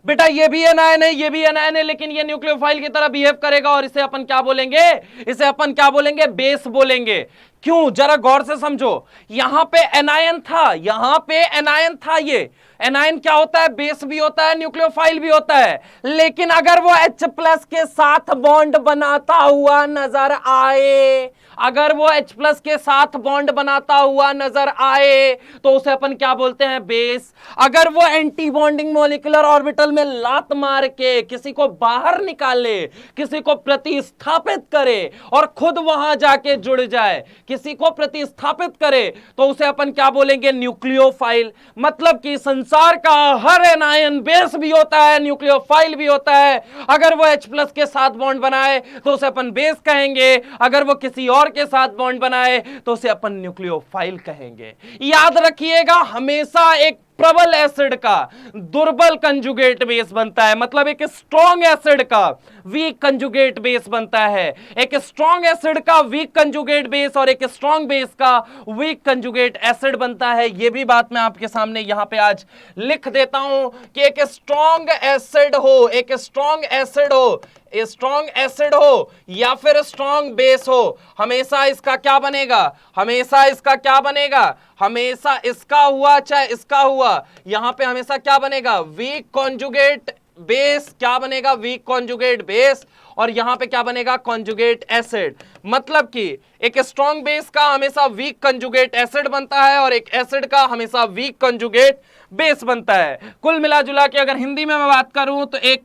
बेटा ये भी एनायन है, ये भी एनायन है, लेकिन ये न्यूक्लियोफाइल की तरह बिहेव करेगा, और इसे अपन क्या बोलेंगे? इसे अपन क्या बोलेंगे? बेस बोलेंगे। क्यों? जरा गौर से समझो, यहां पे एनायन था, यहां पे एनायन था। ये एनायन क्या होता है? बेस भी होता है, न्यूक्लियोफाइल भी होता है। लेकिन अगर वो H+ के साथ बॉन्ड बनाता हुआ नजर आए, अगर वो H+ के साथ बॉन्ड बनाता हुआ नजर आए, तो उसे अपन क्या बोलते हैं? बेस। अगर वो एंटी बॉन्डिंग मॉलिक्यूलर ऑर्बिटल में लात मार के किसी को बाहर निकाले, किसी को प्रतिस्थापित करे और खुद वहां जाके जुड़ जाए, किसी को प्रतिस्थापित करे, तो उसे अपन क्या बोलेंगे? न्यूक्लियोफाइल। मतलब कि संसार का हर एनायन बेस भी होता है, न्यूक्लियोफाइल भी होता है। अगर वो H+ के साथ बॉन्ड बनाए तो उसे अपन बेस कहेंगे, अगर वो किसी और के साथ बॉन्ड बनाए तो उसे अपन न्यूक्लियोफाइल कहेंगे। याद रखिएगा, हमेशा एक प्रबल एसिड का दुर्बल कंजुगेट बेस बनता है, मतलब एक स्ट्रॉन्ग एसिड का वीक कंजुगेट बेस बनता है। एक स्ट्रॉन्ग एसिड का वीक कंजुगेट बेस और एक स्ट्रॉन्ग बेस का वीक कंजुगेट एसिड बनता है। यह भी बात मैं आपके सामने यहां पे आज लिख देता हूं कि एक स्ट्रॉन्ग एसिड हो, एक स्ट्रॉन्ग एसिड हो, स्ट्रॉन्ग एसिड हो या फिर स्ट्रॉन्ग बेस हो, हमेशा इसका क्या बनेगा? हमेशा इसका क्या बनेगा? हमेशा इसका हुआ चाहे इसका हुआ, यहां पे हमेशा क्या बनेगा? Weak conjugate base. क्या बनेगा? Weak conjugate base. और यहां पे क्या बनेगा? Conjugate acid. मतलब कि एक स्ट्रॉन्ग बेस का हमेशा वीक कंजुगेट एसिड बनता है और एक एसिड का हमेशा वीक कंजुगेट बेस बनता है। कुल मिला जुला के अगर हिंदी में मैं बात करूं तो एक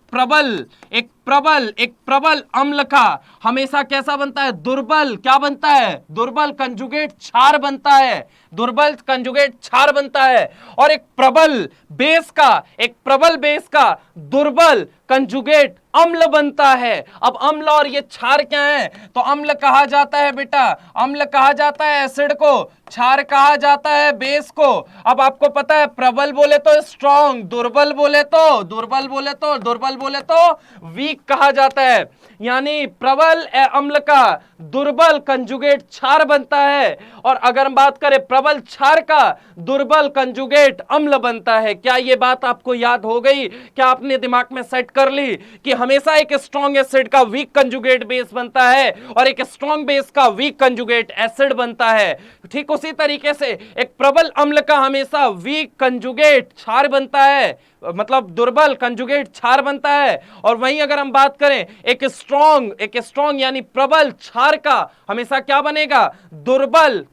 प्रबल अम्ल का हमेशा कैसा बनता है? दुर्बल। क्या बनता है? दुर्बल कंजुगेट क्षार बनता है, दुर्बल कंजुगेट क्षार बनता है। और एक प्रबल बेस का दुर्बल कंजुगेट अम्ल बनता है। अब अम्ल और ये क्षार क्या है? तो अम्ल कहा जाता है बेटा, अम्ल कहा जाता है एसिड को, क्षार कहा जाता है बेस को। अब आपको पता है, प्रबल बोले तो स्ट्रॉन्ग, दुर्बल बोले तो वीक कहा जाता है। यानी प्रबल अम्ल का दुर्बल कंजुगेट क्षार बनता है, और अगर हम बात करें प्रबल क्षार का दुर्बल कंजुगेट अम्ल बनता है। क्या ये बात आपको याद हो गई? क्या आपने दिमाग में सेट कर ली कि हमेशा एक स्ट्रॉन्ग एसिड का वीक कंजुगेट बेस बनता है और एक स्ट्रॉन्ग बेस का वीक कंजुगेट एसिड बनता है? ठीक उसी तरीके से एक प्रबल अम्ल का हमेशा वीक कंजुगेट क्षार बनता है, मतलब दुर्बल कंजुगेट क्षार बनता है। और वहीं अगर हम बात करें एक स्ट्रॉन्ग यानी प्रबल क्षार का हमेशा क्या बनेगा? दुर्बल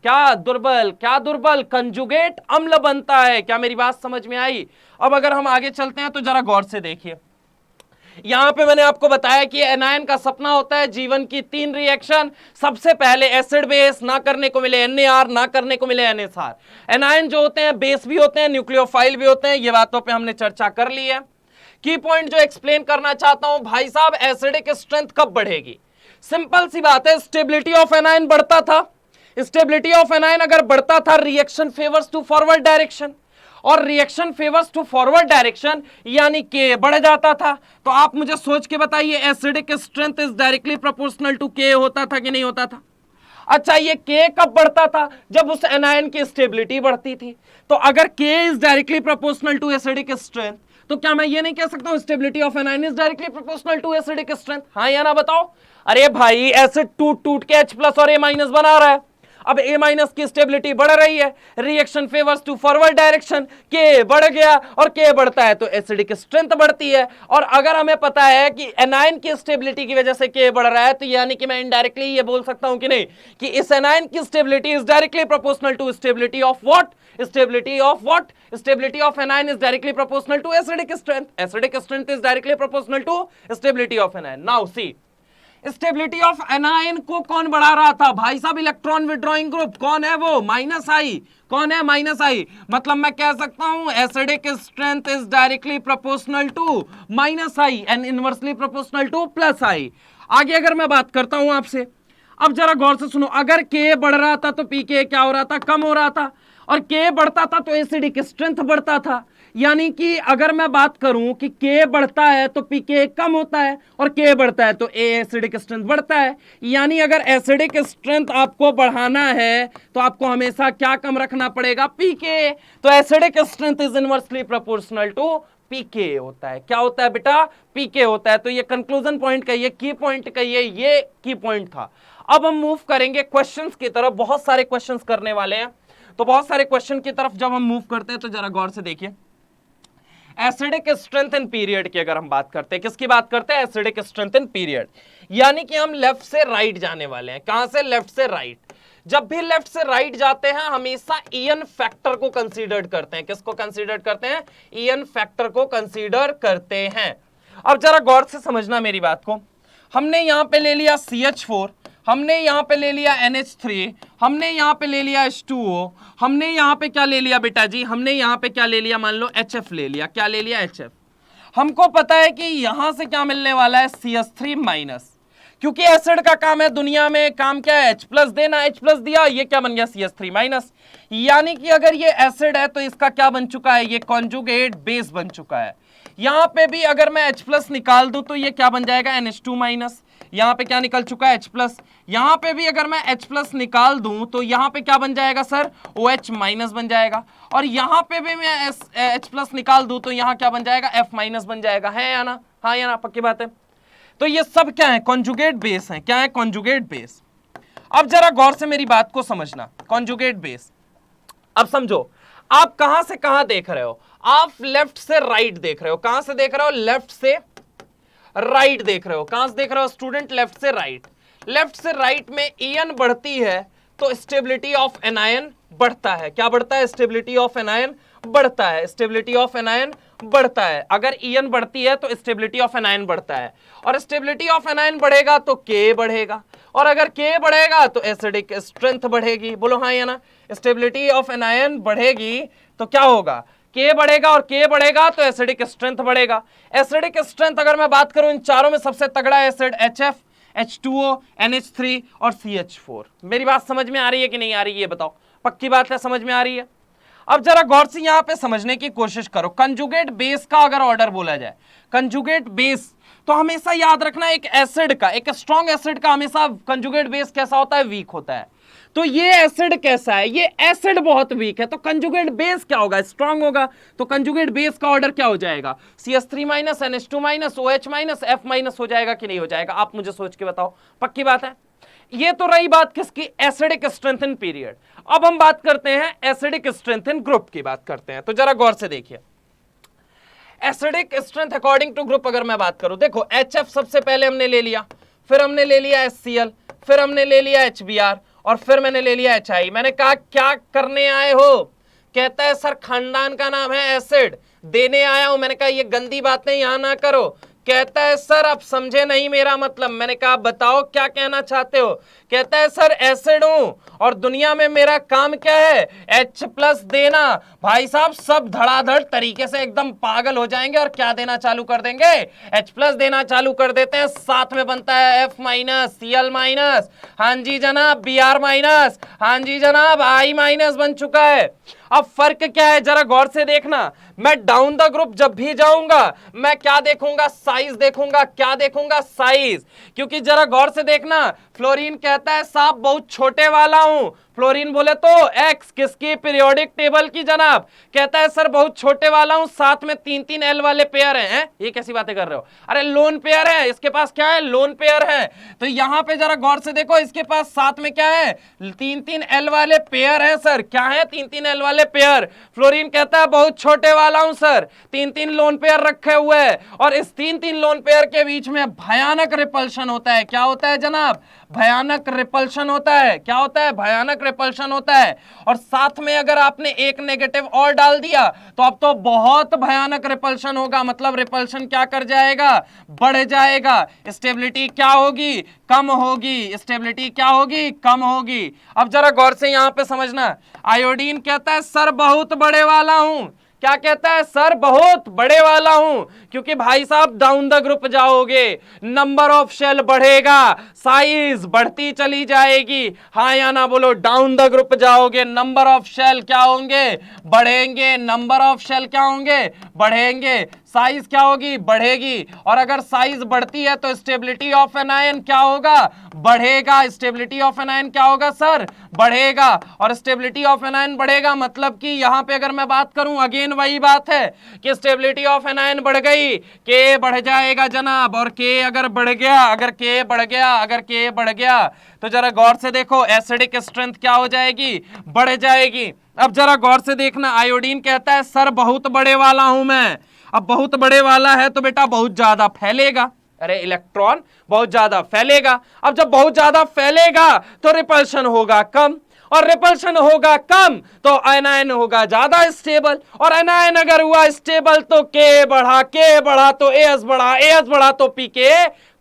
कंजुगेट अम्ल बनता है। क्या मेरी बात समझ में आई? अब अगर हम आगे चलते हैं तो जरा गौर से देखिए, यहां पे मैंने आपको बताया कि एनायन का सपना होता है जीवन की 3 रिएक्शन, सबसे पहले एसिड बेस, ना करने को मिले NaR, ना करने को मिले NSR। एनायन जो होते हैं बेस भी होते हैं, न्यूक्लियोफाइल भी होते हैं, ये बातों पे हमने चर्चा कर ली है। की पॉइंट जो एक्सप्लेन करना चाहता हूं भाई साहब, एसिडिक स्ट्रेंथ कब बढ़ेगी? सिंपल सी बात है, स्टेबिलिटी ऑफ एनायन बढ़ता था। स्टेबिलिटी ऑफ एनायन अगर बढ़ता था, reaction favours to forward direction, और reaction favours to forward direction यानी के बढ़ जाता था। तो आप मुझे सोच के बताइए, acidic strength is directly proportional to K होता था कि नहीं होता था? अच्छा, ये के कब बढ़ता था? जब उस एनायन की स्टेबिलिटी बढ़ती थी। तो अगर K is directly proportional to acidic strength, तो क्या मैं ये नहीं कह सकता हूं stability of anion is directly proportional to acidic strength? हाँ या ना बताओ। अरे भाई, एसिड टूट टूट के H+ और A- बना रहा है। अब A- की स्टेबिलिटी बढ़ रही है, reaction favours to forward direction, K बढ़ गया, और के बढ़ता है तो एसिडिक स्ट्रेंथ बढ़ती है। और अगर हमें पता है कि एनायन की स्टेबिलिटी की वजह से के बढ़ रहा है, तो यानी कि मैं इनडायरेक्टली ये बोल सकता हूं कि नहीं, कि इस एनायन की stability is directly proportional to stability of what? Stability of what? Stability of anion is directly proportional to acidic strength. Acidic strength is directly proportional to stability of anion. Now see, stability of anion को कौन बढ़ा रहा था भाई साहब? Electron withdrawing group. कौन है वो? -I। कौन है -I? मतलब मैं कह सकता हूं acidic strength is directly proportional to -I and inversely proportional to +I। आगे अगर मैं बात करता हूं आपसे, अब जरा गौर से सुनो, अगर के बढ़ रहा था तो पीके क्या हो रहा था? कम हो रहा था। और के बढ़ता था तो एसिडिक स्ट्रेंथ बढ़ता था। यानी कि अगर मैं बात करूं कि के बढ़ता है तो पीके कम होता है, और के बढ़ता है तो एसिडिक स्ट्रेंथ बढ़ता है। यानी अगर एसिडिक स्ट्रेंथ आपको बढ़ाना है तो आपको हमेशा क्या कम रखना पड़ेगा? पीके। तो acidic strength is inversely proportional to pK होता है। क्या होता है बेटा? पीके होता है। तो ये कंक्लूजन पॉइंट कहिए, की पॉइंट कहिए, ये की पॉइंट था। अब हम मूव करेंगे क्वेश्चंस की तरफ, बहुत सारे क्वेश्चंस करने वाले हैं। तो बहुत सारे क्वेश्चन की तरफ जब हम मूव करते हैं तो जरा गौर से देखिए, एसिडिक स्ट्रेंथ इन पीरियड की अगर हम बात करते हैं, किसकी बात करते हैं? Acidic strength in period. यानी कि हम लेफ्ट से राइट जाने वाले हैं। कहां से? लेफ्ट से राइट। जब भी लेफ्ट से राइट जाते हैं हमेशा ईएन फैक्टर को कंसीडर करते हैं। किसको कंसीडर करते हैं? ईएन फैक्टर को कंसीडर करते हैं। अब जरा गौर से समझना मेरी बात को। हमने यहां पे ले लिया CH4, हमने यहां पे ले लिया NH3, हमने यहां पे ले लिया H2O, हमने यहां पे क्या ले लिया बेटा जी? हमने यहां पे क्या ले लिया? मान लो HF ले लिया। क्या ले लिया? HF। हमको पता है कि यहां से क्या मिलने वाला है? CH3-, क्योंकि एसिड का काम है दुनिया में, काम क्या है? H+ देना। H+ दिया, ये क्या बन गया? CH3-। यानी कि अगर ये एसिड है तो इसका क्या बन चुका है? ये कॉन्जुगेट बेस बन चुका है। यहां पे भी अगर मैं H+ निकाल दूं तो ये क्या बन जाएगा? NH2-। यहां पे क्या निकल चुका है? H+। यहां पे भी अगर मैं H+ निकाल दूं तो यहां पे क्या बन जाएगा सर? OH- बन जाएगा। और यहां पे भी मैं H+ निकाल दूं तो यहां क्या बन जाएगा? F- बन जाएगा। है या ना? हाँ या ना? पक्की बात है। तो ये सब क्या है? कॉन्जुगेट बेस है। क्या है? Conjugate base. अब जरा गौर से मेरी बात को समझना, कॉन्जुगेट बेस। अब समझो, आप कहां से कहां देख रहे हो? आप लेफ्ट से राइट देख रहे हो। कहां से देख रहे हो? लेफ्ट से राइट देख रहे हो। कहां से देख रहे हो स्टूडेंट? लेफ्ट से राइट। लेफ्ट से राइट में ईएन बढ़ती है तो स्टेबिलिटी ऑफ एनायन बढ़ता है। क्या बढ़ता है? स्टेबिलिटी ऑफ एनायन बढ़ता है। स्टेबिलिटी ऑफ एनायन बढ़ता है। अगर ईएन बढ़ती है तो स्टेबिलिटी ऑफ एनायन बढ़ता है, और स्टेबिलिटी ऑफ एनायन बढ़ेगा तो के बढ़ेगा, और अगर के बढ़ेगा तो एसिडिक स्ट्रेंथ बढ़ेगी। बोलो हाँ या ना? स्टेबिलिटी ऑफ एनायन बढ़ेगी तो क्या होगा? के बढ़ेगा, और के बढ़ेगा तो एसिडिक स्ट्रेंथ बढ़ेगा। एसिडिक स्ट्रेंथ अगर मैं बात करूं इन चारों में सबसे तगड़ा एसिड HF, H2O, NH3 और CH4। मेरी बात समझ में आ रही है कि नहीं आ रही है? बताओ। पक्की बात है, समझ में आ रही है? अब जरा गौर से यहां पे समझने की कोशिश करो। कंजुगेट बेस का अगर ऑर्डर बोला जाए, कंजुगेट बेस, तो हमेशा याद रखना एक एसिड का, एक स्ट्रॉन्ग एसिड का हमेशा कंजुगेट बेस कैसा होता है? वीक होता है। तो ये एसिड कैसा है? ये एसिड बहुत वीक है, तो कंजुगेट बेस क्या होगा? स्ट्रॉन्ग होगा। तो कंजुगेट बेस का ऑर्डर क्या हो जाएगा? CH3-, NH2-, OH-, F- हो जाएगा कि नहीं हो जाएगा? आप मुझे सोच के बताओ। पक्की बात है। ये तो रही बात किसकी? Acidic strength in period. अब हम बात करते हैं एसिडिक स्ट्रेंथ इन ग्रुप की बात करते हैं। तो जरा गौर से देखिए, acidic strength according to group अगर मैं बात करूं, देखो HF सबसे पहले हमने ले लिया, फिर हमने ले लिया HCl, फिर हमने ले लिया HBr, और फिर मैंने ले लिया HI। मैंने कहा क्या करने आए हो? कहता है सर खानदान का नाम है एसिड, देने आया हूं। मैंने कहा ये गंदी बातें यहां ना करो। कहता है सर आप समझे नहीं मेरा मतलब। मैंने कहा बताओ क्या कहना चाहते हो। कहता है सर एसिड हूं और दुनिया में मेरा काम क्या है, H+ देना। भाई साहब सब धड़ाधड़ तरीके से एकदम पागल हो जाएंगे और क्या देना चालू कर देंगे, H+ देना चालू कर देते हैं। साथ में बनता है F-, Cl-। हाँ जी जनाब Br-। हाँ जी जनाब I- बन चुका है। अब फर्क क्या है जरा गौर से देखना। मैं डाउन द ग्रुप जब भी जाऊंगा मैं क्या देखूंगा, साइज देखूंगा। क्या देखूंगा, साइज। क्योंकि जरा गौर से देखना, फ्लोरीन कहता है साहब बहुत छोटे वाला हूं। फ्लोरीन बोले तो X किसकी, पीरियोडिक टेबल की जनाब। कहता है सर बहुत छोटे वाला हूं, साथ में 3-3 L वाले पेयर हैं। ये कैसी बातें कर रहे हो, अरे लोन पेयर है इसके पास। क्या है, लोन पेयर है। तो यहां पे जरा गौर से देखो, इसके पास साथ में क्या है, 3-3 L वाले पेयर हैं सर। क्या है, 3-3 L वाले पेयर। फ्लोरीन कहता है बहुत छोटे वाला हूं सर, 3-3 लोन पेयर रखे हुए हैं और इस 3-3 लोन पेयर के बीच में भयानक रिपल्शन होता है। क्या होता है जनाब, भयानक रिपल्शन होता है। क्या होता है, भयानक रिपल्शन होता है। और साथ में अगर आपने एक नेगेटिव और डाल दिया तो अब तो बहुत भयानक रिपल्शन होगा। मतलब रिपल्शन क्या कर जाएगा, बढ़ जाएगा। स्टेबिलिटी क्या होगी, कम होगी। स्टेबिलिटी क्या होगी, कम होगी। अब जरा गौर से यहां पे समझना, आयोडीन कहता है सर बहुत बड़े वाला हूं। क्या कहता है, सर बहुत बड़े वाला हूं। क्योंकि भाई साहब डाउन द ग्रुप जाओगे नंबर ऑफ शेल बढ़ेगा, साइज बढ़ती चली जाएगी। हाँ या ना बोलो, डाउन द ग्रुप जाओगे नंबर ऑफ शेल क्या होंगे, बढ़ेंगे। नंबर ऑफ शेल क्या होंगे, बढ़ेंगे। साइज क्या होगी, बढ़ेगी। और अगर साइज बढ़ती है तो स्टेबिलिटी ऑफ एन आयन क्या होगा, बढ़ेगा। स्टेबिलिटी ऑफ एन आयन क्या होगा सर, बढ़ेगा। और स्टेबिलिटी ऑफ एन आयन बढ़ेगा मतलब कि यहां पे अगर मैं बात करूं, अगेन वही बात है कि स्टेबिलिटी ऑफ एन आयन बढ़ गई, के बढ़ जाएगा जनाब। और के अगर बढ़ गया, अगर के बढ़ गया, अगर के बढ़ गया तो जरा गौर से देखो एसिडिक स्ट्रेंथ क्या हो जाएगी, बढ़ जाएगी। अब जरा गौर से देखना, आयोडीन कहता है सर बहुत बड़े वाला हूं मैं। अब बहुत बड़े वाला है तो बेटा बहुत ज्यादा फैलेगा। अरे इलेक्ट्रॉन बहुत ज्यादा फैलेगा। अब जब बहुत ज्यादा फैलेगा तो रिपल्शन होगा कम, और रिपल्शन होगा कम तो आयनायन होगा ज्यादा स्टेबल। और आयनायन अगर हुआ स्टेबल तो के बढ़ा तो एस बढ़ा तो पीके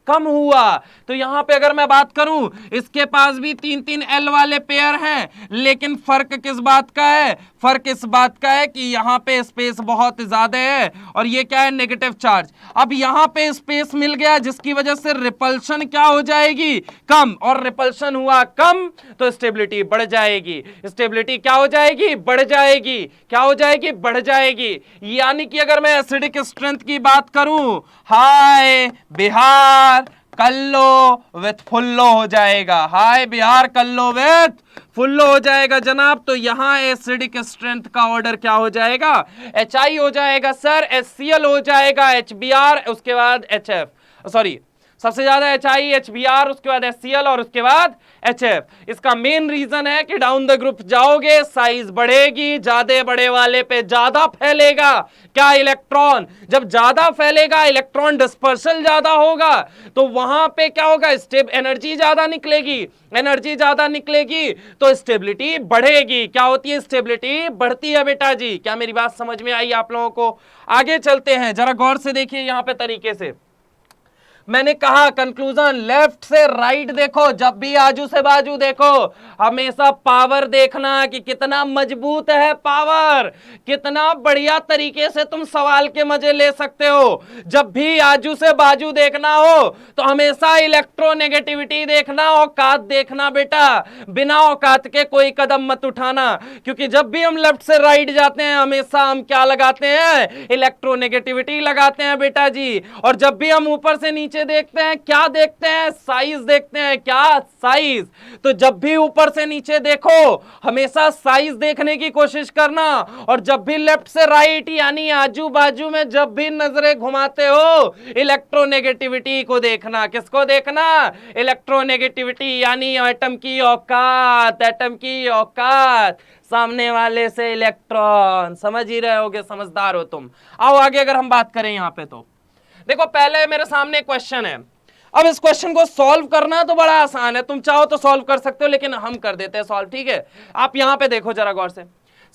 कम हुआ। तो यहां पे अगर मैं बात करूं, इसके पास भी 3-3 L वाले पेयर हैं, लेकिन फर्क किस बात का है, फर्क इस बात का है कि यहां पे स्पेस बहुत ज्यादा है और ये क्या है, नेगेटिव चार्ज। अब यहां पे स्पेस मिल गया जिसकी वजह से रिपल्शन क्या हो जाएगी, कम। और रिपल्शन हुआ कम तो स्टेबिलिटी बढ़ जाएगी। स्टेबिलिटी क्या हो जाएगी, बढ़ जाएगी। क्या हो जाएगी, बढ़ जाएगी। यानी कि अगर मैं एसिडिक स्ट्रेंथ की बात करूं, हाय बिहार कल्लो विथ फुल्लो हो जाएगा। हाय बिहार कल्लो विथ फुल्लो हो जाएगा जनाब। तो यहां एसिडिक स्ट्रेंथ का ऑर्डर क्या हो जाएगा, HI हो जाएगा सर, HCl हो जाएगा, HBr, उसके बाद HF, सॉरी सबसे ज्यादा HI, HBr, उसके बाद HCl और उसके बाद HF। इसका मेन रीजन है कि डाउन द ग्रुप जाओगे साइज बढ़ेगी, ज्यादा बड़े वाले पे ज्यादा फैलेगा। क्या, इलेक्ट्रॉन जब ज्यादा फैलेगा, इलेक्ट्रॉन डिस्पर्सल ज्यादा होगा तो वहां पे क्या होगा, एनर्जी ज्यादा निकलेगी। एनर्जी ज्यादा निकलेगी तो स्टेबिलिटी बढ़ेगी। क्या होती है, स्टेबिलिटी बढ़ती है बेटा जी। क्या मेरी बात समझ में आई आप लोगों को? आगे चलते हैं, जरा गौर से देखिए यहां पे तरीके से। मैंने कहा कंक्लूजन, लेफ्ट से राइट देखो, जब भी आजू से बाजू देखो हमेशा पावर देखना कि कितना मजबूत है पावर, कितना बढ़िया तरीके से तुम सवाल के मजे ले सकते हो। जब भी आजू से बाजू देखना हो तो हमेशा इलेक्ट्रोनेगेटिविटी देखना, औकात देखना बेटा। बिना औकात के कोई कदम मत उठाना, क्योंकि जब भी हम लेफ्ट से राइट जाते हैं हमेशा हम क्या लगाते हैं, इलेक्ट्रोनेगेटिविटी लगाते हैं बेटा जी। और जब भी हम ऊपर से नीचे देखते हैं क्या देखते हैं, साइज देखते हैं। क्या, साइज। तो जब भी ऊपर से नीचे देखो हमेशा साइज देखने की कोशिश करना। और जब भी लेफ्ट से राइट यानी आजू बाजू में जब भी नजरें घुमाते हो इलेक्ट्रोनेगेटिविटी को देखना। किसको देखना, इलेक्ट्रोनेगेटिविटी यानी एटम की औकात, एटम की औकात, सामने वाले से इलेक्ट्रॉन। समझ ही रहे होगे, समझदार हो तुम। आओ आगे अगर हम बात करें यहां पे तो देखो, पहले मेरे सामने क्वेश्चन है। अब इस क्वेश्चन को सॉल्व करना तो बड़ा आसान है, तुम चाहो तो सॉल्व कर सकते हो, लेकिन हम कर देते हैं सॉल्व, ठीक है। आप यहां पे देखो जरा गौर से,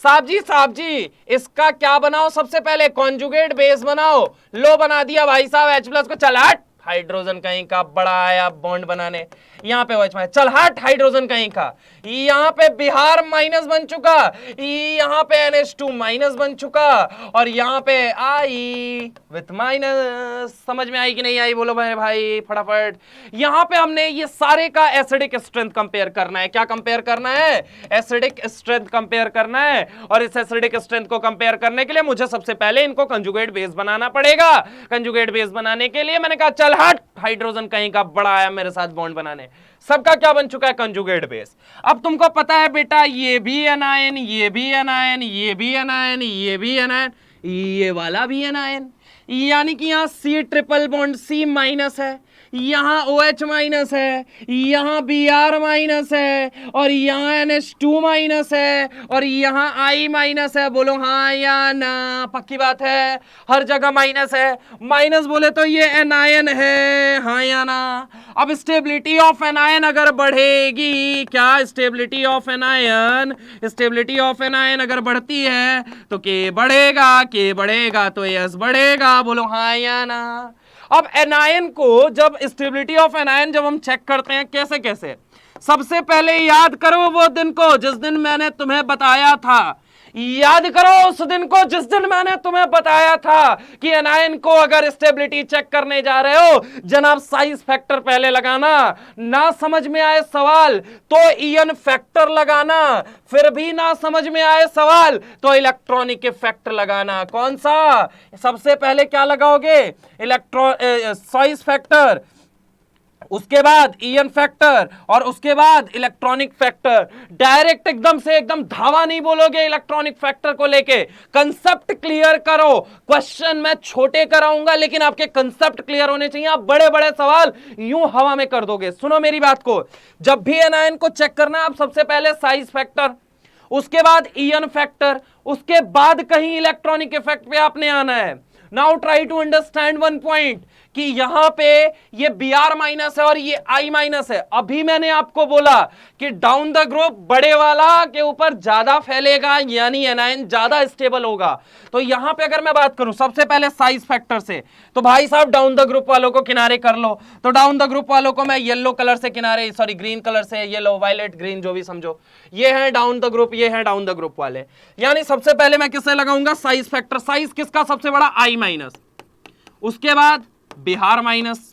साहब जी इसका क्या बनाओ, सबसे पहले कॉन्जुगेट बेस बनाओ। लो बना दिया भाई साहब H प्लस को, चल हट हाइड्रोजन कहीं का, बड़ा आया बॉन्ड बनाने, यहाँ पे OH माइनस, चल हट हाइड्रोजन कहीं का, यहाँ पे बिहार माइनस बन चुका, यहाँ पे NH2 माइनस बन चुका, और यहाँ पे आई विथ माइनस। समझ में आई कि नहीं आई, बोलो मेरे भाई फटाफट। यहाँ पे हमने ये सारे का एसिडिक स्ट्रेंथ कंपेयर करना है। क्या कंपेयर करना है? एसिडिक स्ट्रेंथ कंपेयर करना है। और इस एसिडिक स्ट्रेंथ को कंपेयर करने के लिए मुझे सबसे पहले इनको कंजुगेट बेस बनाना पड़ेगा। कंजुगेट बेस बनाने के लिए मैंने कहा चल हट हाइड्रोजन कहीं का, बड़ा आया मेरे साथ बॉन्ड बनाने। सबका क्या बन चुका है? Conjugate base. अब तुमको पता है बेटा ये भी एनायन, ये भी एनायन, ये भी एनायन, ये भी एनायन, ये वाला भी एनायन, यानी कि यहाँ C triple bond C minus है, यहाँ OH माइनस है, यहाँ Br माइनस है, और यहाँ NH2 माइनस है, और यहाँ I माइनस है। बोलो हाँ या ना? पक्की बात है, हर जगह माइनस है। माइनस बोले तो ये एनायन है, हाँ या ना? अब स्टेबिलिटी ऑफ एनायन अगर बढ़ेगी, क्या stability of anion, stability of anion अगर बढ़ती है तो K बढ़ेगा, K बढ़ेगा तो S बढ़ेगा। बोलो हाँ या ना? अब एनायन को, जब स्टेबिलिटी ऑफ एनायन जब हम चेक करते हैं, कैसे कैसे, सबसे पहले याद करो वो दिन को जिस दिन मैंने तुम्हें बताया था, याद करो उस दिन को जिस दिन मैंने तुम्हें बताया था कि एनायन को अगर स्टेबिलिटी चेक करने जा रहे हो जनाब साइज फैक्टर पहले लगाना, ना समझ में आए सवाल तो ईएन फैक्टर लगाना, फिर भी ना समझ में आए सवाल तो इलेक्ट्रॉनिक फैक्टर लगाना। कौन सा? सबसे पहले क्या लगाओगे? साइज फैक्टर, उसके बाद ईएन फैक्टर, और उसके बाद इलेक्ट्रॉनिक फैक्टर। डायरेक्ट एकदम से एकदम धावा नहीं बोलोगे इलेक्ट्रॉनिक फैक्टर को लेके। कंसेप्ट क्लियर करो। क्वेश्चन मैं छोटे कराऊंगा लेकिन आपके कंसेप्ट क्लियर होने चाहिए। आप बड़े बड़े सवाल यूं हवा में कर दोगे। सुनो मेरी बात को, जब भी एनायन को चेक करना आप सबसे पहले साइज फैक्टर, उसके बाद ईएन फैक्टर, उसके बाद कहीं इलेक्ट्रॉनिक इफेक्ट पे आपने आना है। Now try to understand one point कि यहां पे ये Br माइनस है और ये I माइनस है। अभी मैंने आपको बोला कि डाउन द ग्रुप बड़े वाला के ऊपर ज्यादा फैलेगा, यानी एनायन ज्यादा स्टेबल होगा। तो यहां पे अगर मैं बात करूं सबसे पहले साइज फैक्टर से, तो भाई साहब डाउन द ग्रुप वालों को किनारे कर लो। तो डाउन द ग्रुप वालों को मैं येलो कलर से किनारे, सॉरी ग्रीन कलर से, येलो वायलेट ग्रीन जो भी समझो, ये है डाउन द ग्रुप, ये है डाउन द ग्रुप वाले। यानी सबसे पहले मैं किससे लगाऊंगा? Size factor. साइज किसका सबसे बड़ा? I माइनस, उसके बाद बिहार माइनस।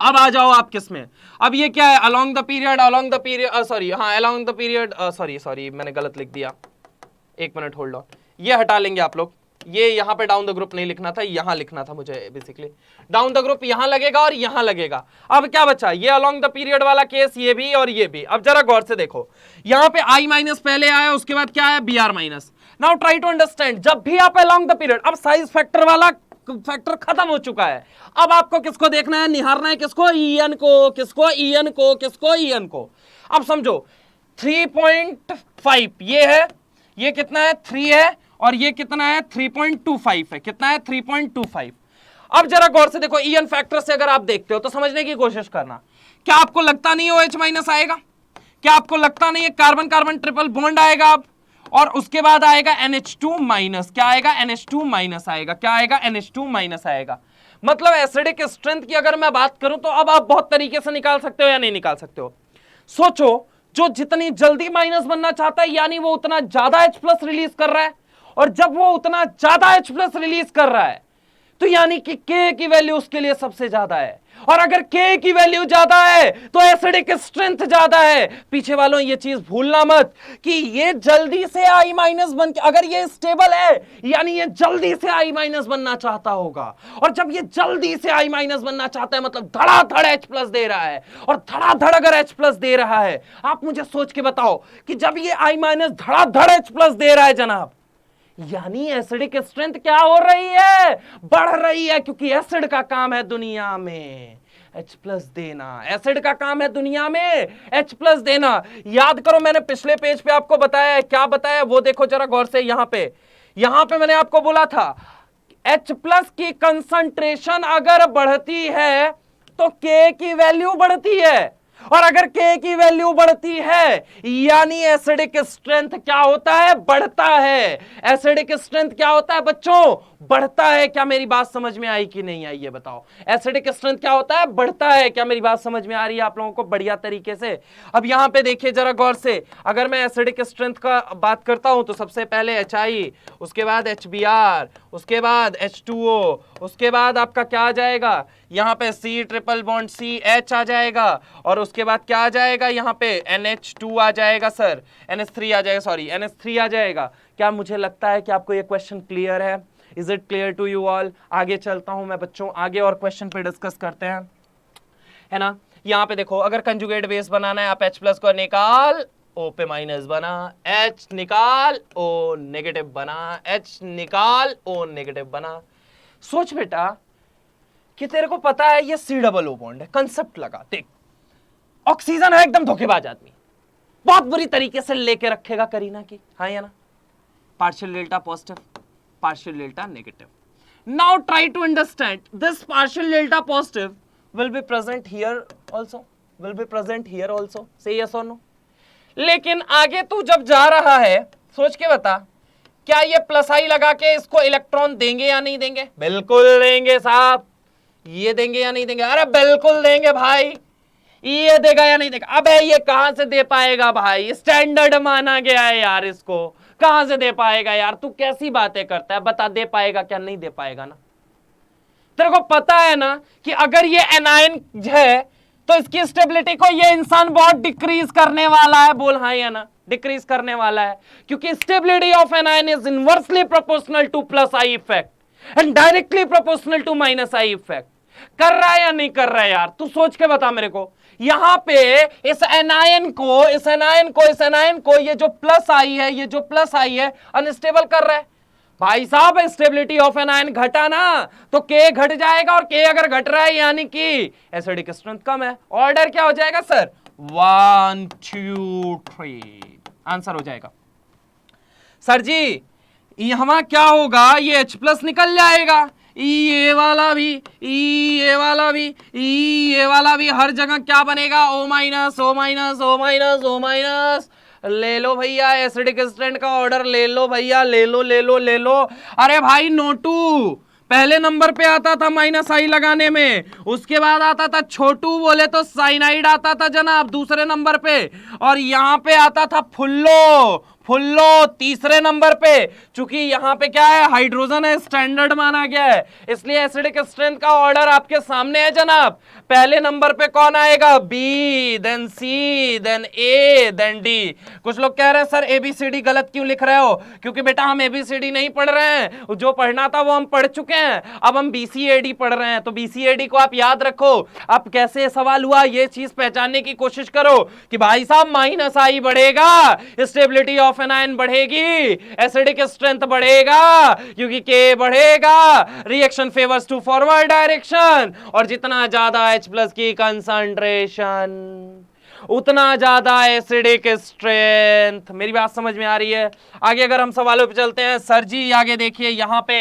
अब आ जाओ आप किस में? अब ये क्या है? Along the period, along the period, sorry हाँ अलोंग द पीरियड, सॉरी मैंने गलत लिख दिया, एक मिनट होल्ड ऑन, ये हटा लेंगे आप लोग। ये यहां पे डाउन द ग्रुप नहीं लिखना था, यहां लिखना था मुझे बेसिकली। डाउन द ग्रुप यहां लगेगा और यहां लगेगा। अब क्या बचा? ये अलोंग द पीरियड वाला केस, ये भी और ये भी। अब जरा गौर से देखो, यहां पे I माइनस पहले आया, उसके बाद क्या आया? Br minus. Now try to understand, जब भी आप अलोंग द पीरियड, अब साइज फैक्टर वाला फैक्टर खत्म हो चुका है। अब आपको किसको देखना है? निहारना है किसको? ईएन को। किसको? ईएन को। किसको? ईएन को। अब समझो 3.5 ये है, ये कितना है? 3 है, और ये कितना है? 3.25 है। कितना है? 3.25। अब जरा गौर से देखो, ईएन फैक्टर से अगर आप देखते हो तो समझने की कोशिश करना। क्या आपको लगता नहीं है OH माइनस आएगा? क्या आपको लगता नहीं है कार्बन कार्बन ट्रिपल बॉन्ड आएगा? अब और उसके बाद आएगा NH2 माइनस। क्या आएगा? NH2 माइनस आएगा। क्या आएगा? NH2 माइनस आएगा। मतलब एसिडिक स्ट्रेंथ की अगर मैं बात करूं तो अब आप बहुत तरीके से निकाल सकते हो या नहीं निकाल सकते हो। सोचो, जो जितनी जल्दी माइनस बनना चाहता है यानी वो उतना ज्यादा H प्लस रिलीज कर रहा है, और जब वो उतना ज्यादा H प्लस रिलीज कर रहा है तो यानी कि K की वैल्यू उसके लिए सबसे ज्यादा है, और अगर K की वैल्यू ज्यादा है तो एसिडिक स्ट्रेंथ ज्यादा है। पीछे वालों ये चीज भूलना मत कि ये जल्दी से I माइनस बन के, अगर ये स्टेबल है यानी ये जल्दी से I माइनस बनना चाहता होगा, और जब ये जल्दी से I माइनस बनना चाहता है मतलब धड़ाधड़ H प्लस दे रहा है, और धड़ाधड़ अगर H प्लस दे रहा है, आप मुझे सोच के बताओ कि जब ये I माइनस धड़ाधड़ H प्लस दे रहा है जनाब, यानी एसिडिक स्ट्रेंथ क्या हो रही है? बढ़ रही है, क्योंकि एसिड का काम है दुनिया में H प्लस देना। एसिड का काम है दुनिया में H प्लस देना। याद करो मैंने पिछले पेज पे आपको बताया है, क्या बताया वो देखो जरा गौर से। यहां पे मैंने आपको बोला था H प्लस की कंसंट्रेशन अगर बढ़ती है तो K की वैल्यू बढ़ती है, और अगर K की वैल्यू बढ़ती है यानी एसिडिक स्ट्रेंथ क्या होता है, बढ़ता है। एसिडिक स्ट्रेंथ क्या होता है बच्चों, बढ़ता है। क्या मेरी बात समझ में आई कि नहीं आई, ये बताओ। एसिडिक स्ट्रेंथ क्या होता है, बढ़ता है। क्या मेरी बात समझ में आ रही है आप लोगों को बढ़िया तरीके से? अब यहां पे देखिए जरा गौर से, अगर मैं एसिडिक स्ट्रेंथ का बात करता हूं तो सबसे पहले HI, उसके बाद HBr, उसके बाद H2O, उसके बाद आपका क्या आ जाएगा, यहां पे C ट्रिपल बॉन्ड CH आ जाएगा, और उसके बाद क्या आ जाएगा, यहां पे NH2 आ जाएगा सर, NH3 आ जाएगा, सॉरी NH3 आ जाएगा। क्या मुझे लगता है कि आपको ये क्वेश्चन क्लियर है? Is it clear to you all? आगे चलता हूं मैं बच्चों, आगे और क्वेश्चन पे डिस्कस करते हैं, है ना। यहां पे देखो, अगर कंजुगेट बेस बनाना है, आप H प्लस को निकाल, O पे माइनस बना, H निकाल, O नेगेटिव बना, H निकाल, O नेगेटिव बना। सोच बेटा कि तेरे को पता है ये C डबल O बॉन्ड है, कंसेप्ट लगा, देख ऑक्सीजन है एकदम धोखेबाज आदमी, बहुत बुरी तरीके से लेके रखेगा करीना की, हाँ या ना। Partial delta positive, partial delta negative. Now try to understand this partial delta positive will be present here also, will be present here also, say yes or no। लेकिन आगे तू जब जा रहा है, सोच के बता, क्या ये प्लस आई लगा के इसको इलेक्ट्रॉन देंगे या नहीं देंगे? बिल्कुल देंगे साहब। ये देंगे या नहीं देंगे? अरे बिल्कुल देंगे भाई। ये देगा या नहीं देगा? अबे ये कहां से दे पाएगा भाई, स्टैंडर्ड माना गया है यार, इसको कहां से दे पाएगा यार? तू कैसी बातें करता है, बता दे पाएगा क्या? नहीं दे पाएगा ना। तेरे को पता है ना कि अगर ये एनायन है तो इसकी स्टेबिलिटी को ये इंसान बहुत डिक्रीज करने वाला है, बोल हाँ या ना, डिक्रीज करने वाला है, क्योंकि stability of anion is inversely proportional to plus I effect and directly proportional to minus I effect. कर रहा है या नहीं कर रहा है यार? तू सोच के बता मेरे को। यहां पे इस एनायन को ये जो प्लस आई है, ये जो प्लस आई है अनस्टेबल कर रहा है भाई साहब। स्टेबिलिटी ऑफ एनायन घटा ना तो K घट जाएगा, और K अगर घट रहा है यानी कि एसिडिक स्ट्रेंथ कम है। ऑर्डर क्या हो जाएगा सर? 1 2 3 आंसर हो जाएगा। सर जी यहां क्या होगा, ये H प्लस निकल जाएगा, ये वाला भी, ये वाला भी, ये वाला भी, हर जगह क्या बनेगा? O minus, O minus, O minus, O minus. ले लो भैया एसिडिक स्ट्रेंथ का ऑर्डर, ले लो भैया, ले लो ले लो ले लो। अरे भाई नोटू पहले नंबर पे आता था माइनस आई लगाने में, उसके बाद आता था छोटू बोले तो साइनाइड आता था जनाब दूसरे नंबर पे, और यहां पे आता था फुल्लो तीसरे नंबर पे। चूंकि यहां पे क्या है, हाइड्रोजन है, स्टैंडर्ड माना गया है, इसलिए एसिडिक स्ट्रेंथ का ऑर्डर आपके सामने है जनाब। पहले नंबर पे कौन आएगा? B, then C, then A, then D। कुछ लोग कह रहे हैं सर ABCD गलत क्यों लिख रहे हो? क्योंकि बेटा हम ABCD नहीं पढ़ रहे हैं, जो पढ़ना था वो हम पढ़ चुके हैं, अब हम BCAD पढ़ रहे हैं। तो BCAD को आप याद रखो। अब कैसे सवाल हुआ ये चीज पहचानने की कोशिश करो कि भाई साहब माइनस आई बढ़ेगा, स्टेबिलिटी ऑफ एनायन बढ़ेगी, एसिडिक स्ट्रेंथ बढ़ेगा, क्योंकि K बढ़ेगा, reaction favours to forward direction, और जितना ज्यादा H प्लस की कंसंट्रेशन उतना ज्यादा एसिडिक स्ट्रेंथ। मेरी बात समझ में आ रही है? आगे अगर हम सवालों पे चलते हैं, सर जी आगे देखिए, यहां पे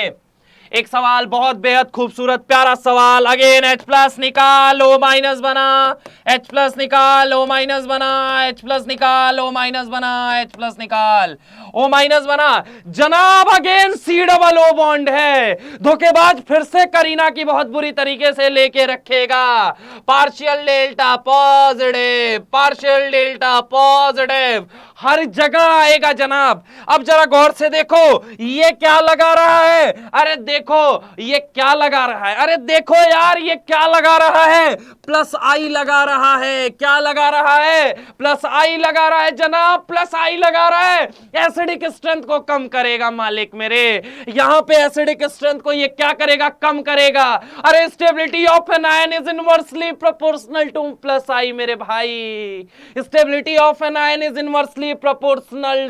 एक सवाल बहुत बेहद खूबसूरत प्यारा सवाल। अगेन H प्लस निकाल, O माइनस बना, H प्लस निकाल, O माइनस बना, H प्लस निकाल, O माइनस बना, H प्लस निकाल, O माइनस बना जनाब। Again C double O bond है, धोखेबाज फिर से करीना की बहुत बुरी तरीके से लेके रखेगा। Partial delta positive, partial delta positive हर जगह आएगा जनाब। अब जरा गौर से देखो ये क्या लगा रहा है, अरे देखो ये क्या लगा रहा है, अरे देखो यार ये क्या लगा रहा है, प्लस आई लगा रहा है। क्या लगा रहा है? प्लस आई लगा रहा है जनाब, प्लस आई लगा रहा है। एसिडिक स्ट्रेंथ को कम करेगा मालिक मेरे, यहां पे एसिडिक स्ट्रेंथ को ये क्या करेगा? कम करेगा। अरे stability of anion is inversely proportional to plus I मेरे भाई, stability of anion is inversely proportional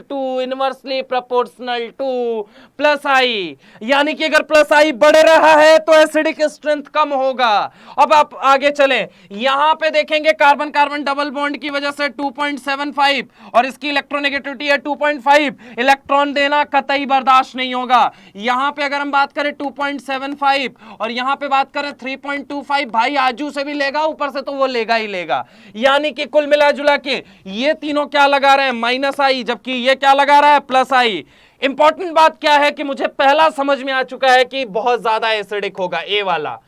to plus I. यानी कि अगर प्लस आई बढ़ रहा है तो एसिडिक स्ट्रेंथ कम होगा। अब आप आगे चलें, यहां पे देखेंगे कार्बन कार्बन डबल बॉन्ड की वजह से 2.75 और इसकी इलेक्ट्रोनेगेटिविटी है 2.5, इलेक्ट्रॉन देना कतई बर्दाश्त नहीं होगा। यहां पे अगर हम बात करें 2.75 और यहां पे बात करें 3.25, भाई आजू से भी लेगा, ऊपर से तो वो लेगा ही लेगा। यानी कि कुल मिला जुला के ये तीनों क्या लगा रहे हैं, माइनस आई, जबकि ये क्या लगा रहा है, प्लस आई। इंपॉर्टेंट बात क्या है कि मुझे पहला समझ में आ चुका है कि बहुत ज्यादा एसिडिक होगा ए वाला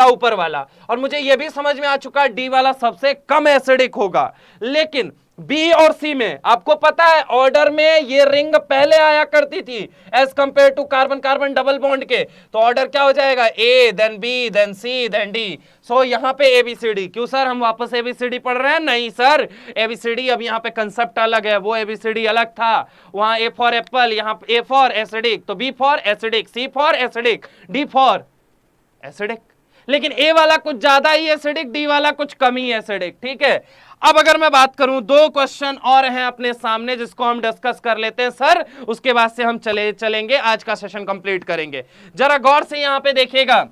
ऊपर वाला, और मुझे यह भी समझ में आ चुका है डी वाला सबसे कम एसिडिक होगा। लेकिन बी और सी में आपको पता है ऑर्डर में ये रिंग पहले आया करती थी as compared to carbon carbon double bond के, तो ऑर्डर क्या हो जाएगा, A then B then C then D. So यहां पे एबीसीडी। क्यों सर हम वापस एबीसीडी पढ़ रहे हैं? नहीं सर, एबीसीडी अब यहां पे कंसेप्ट अलग है, वो एबीसीडी अलग था। वहां ए फॉर एप्पल, यहां ए फॉर एसिडिक, तो B for acidic, C for acidic, D for acidic. लेकिन ए वाला कुछ ज्यादा ही एसिडिक, डी वाला कुछ कम ही एसिडिक। ठीक है, अब अगर मैं बात करूं, दो क्वेश्चन और हैं अपने सामने जिसको हम डिस्कस कर लेते हैं सर, उसके बाद से हम चलेंगे, आज का सेशन कंप्लीट करेंगे। जरा गौर से यहां पे देखिएगा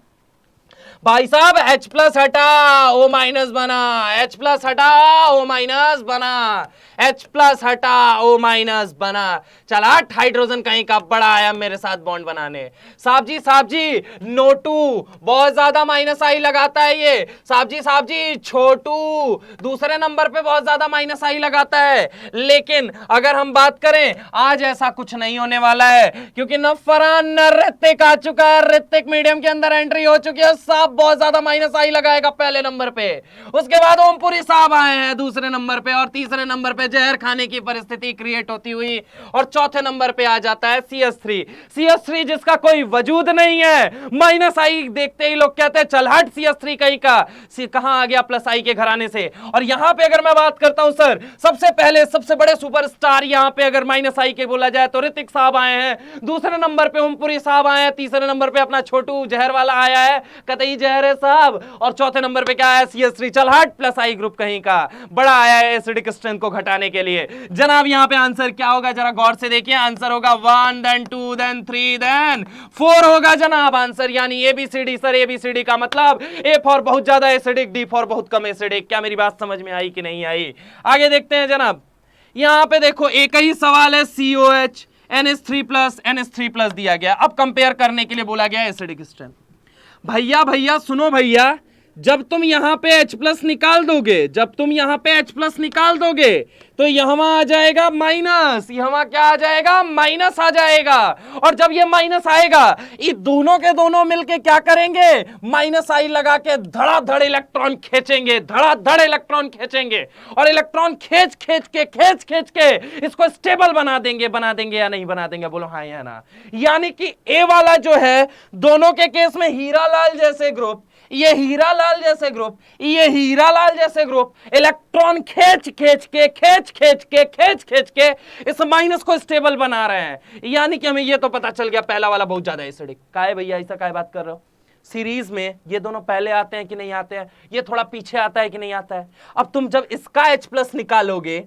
भाई साहब, H प्लस हटा O माइनस बना, H प्लस हटा O माइनस बना, H प्लस हटा O माइनस बना। चला हाइड्रोजन कहीं का बड़ा आया मेरे साथ बॉन्ड बनाने। साहब जी नोटू बहुत ज्यादा माइनस आई लगाता है ये। साहब जी छोटू दूसरे नंबर पे बहुत ज्यादा माइनस आई लगाता है। लेकिन अगर हम बात करें आज ऐसा कुछ नहीं होने वाला है, क्योंकि न फरहान न ऋतिक आ चुका है, ऋतिक मीडियम के अंदर एंट्री हो चुकी है। साहब बहुत ज्यादा माइनस आई लगाएगा पहले नंबर पे, उसके बाद ओमपुरी साहब आए हैं दूसरे नंबर पे, और तीसरे नंबर पे जहर खाने की परिस्थिति क्रिएट होती हुई, और चौथे नंबर पे आ जाता है CS3 जिसका कोई वजूद नहीं है। माइनस आई देखते ही लोग कहते हैं चल हट CS3 कहीं का, कहां आ गया प्लस आई के घराने से। और यहां पे अगर मैं बात करता हूं सर, सबसे पहले सबसे बड़े सुपरस्टार यहां पे अगर माइनस आई के बोला जाए तो ऋतिक साहब आए हैं, दूसरे नंबर पे ओमपुरी साहब आए हैं, तीसरे नंबर पे अपना छोटू जहर वाला आया है, कतई जहर है साहब, और चौथे नंबर पे क्या है, CS3 चल हट प्लस आई ग्रुप कहीं का बड़ा आया है एसिडिक स्ट्रेंथ को घटाने के लिए। जनाब यहां पे आंसर क्या होगा, जरा गौर से देखिए, आंसर होगा 1 देन 2 देन 3 देन 4 होगा जनाब आंसर। यानी एबीसीडी सर, एबीसीडी का मतलब ए फॉर बहुत ज्यादा एसिडिक, डी फॉर बहुत कम एसिडिक। क्या मेरी बात समझ में आई कि नहीं आई? आगे देखते हैं जनाब, यहां पे देखो एक ही सवाल है, COH NH3+ दिया गया। अब कंपेयर करने के लिए बोला गया एसिडिक स्ट्रेंथ। भैया सुनो भैया, जब तुम यहां पे H+ निकाल दोगे, तो यहां आ जाएगा माइनस, यहां क्या आ जाएगा, माइनस आ जाएगा। और जब ये माइनस आएगा, ये दोनों के दोनों मिलके क्या करेंगे, माइनस आई लगा के धड़ाधड़ इलेक्ट्रॉन खींचेंगे, और इलेक्ट्रॉन खींच के इसको स्टेबल बना देंगे या नहीं बना देंगे, बोलो हाँ या ना। यानी कि ए वाला जो है, दोनों के केस में हीरालाल जैसे ग्रुप, ये हीरालाल जैसे ग्रुप इलेक्ट्रॉन खींच के इस माइनस को स्टेबल बना रहे हैं। यानी कि हमें ये तो पता चल गया पहला वाला बहुत ज्यादा एसिडिक। काहे भैया ऐसा काहे बात कर रहे हो? सीरीज में ये दोनों पहले आते हैं कि नहीं आते हैं, ये थोड़ा पीछे आता है कि नहीं आता है। अब तुम जब इसका H+ निकालोगे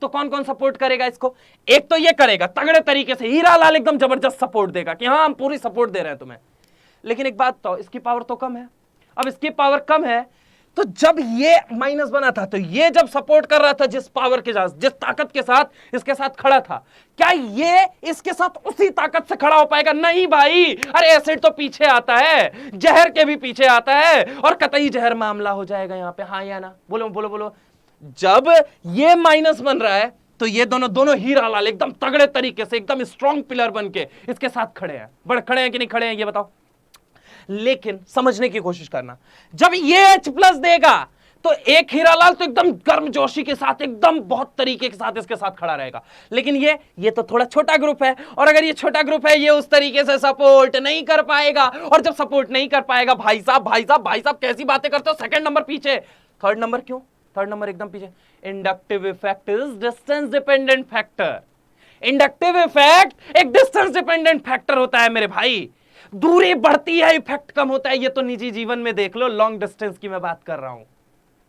तो कौन कौन सपोर्ट करेगा इसको? एक तो ये करेगा तगड़े तरीके से, हीरालाल एकदम जबरदस्त सपोर्ट देगा कि हाँ हम पूरी सपोर्ट दे रहे हैं तुम्हें। लेकिन एक बात तो, इसकी पावर तो कम है। अब इसकी पावर कम है, तो जब ये माइनस बना था, तो ये जब सपोर्ट कर रहा था जिस पावर के साथ, जिस ताकत के साथ इसके साथ खड़ा था, क्या ये इसके साथ उसी ताकत से खड़ा हो पाएगा? नहीं भाई, अरे एसिड तो पीछे आता है, जहर के भी पीछे आता है, और कतई जहर मामला हो जाएगा यहां पे, हाँ या ना? बोलो। जब ये माइनस बन रहा है, तो ये दोनों हीरालाल एकदम तगड़े तरीके से, एकदम स्ट्रॉन्ग पिलर बन के इसके साथ खड़े हैं कि नहीं खड़े हैं, ये बताओ। लेकिन समझने की कोशिश करना, जब ये H+ देगा तो एक हीरालाल तो एकदम गर्मजोशी के साथ, एकदम बहुत तरीके के साथ इसके साथ खड़ा रहेगा। लेकिन ये तो थोड़ा छोटा ग्रुप है, और अगर ये छोटा ग्रुप है, ये उस तरीके से सपोर्ट नहीं कर पाएगा। और जब सपोर्ट नहीं कर पाएगा, भाई साहब कैसी बातें करते हो, सेकंड नंबर पीछे, थर्ड नंबर क्यों? थर्ड नंबर एकदम पीछे। Inductive effect is distance dependent factor. Inductive effect एक डिस्टेंस डिपेंडेंट फैक्टर होता है मेरे भाई। दूरी बढ़ती है, इफेक्ट कम होता है। ये तो निजी जीवन में देख लो, लॉन्ग डिस्टेंस की मैं बात कर रहा हूं।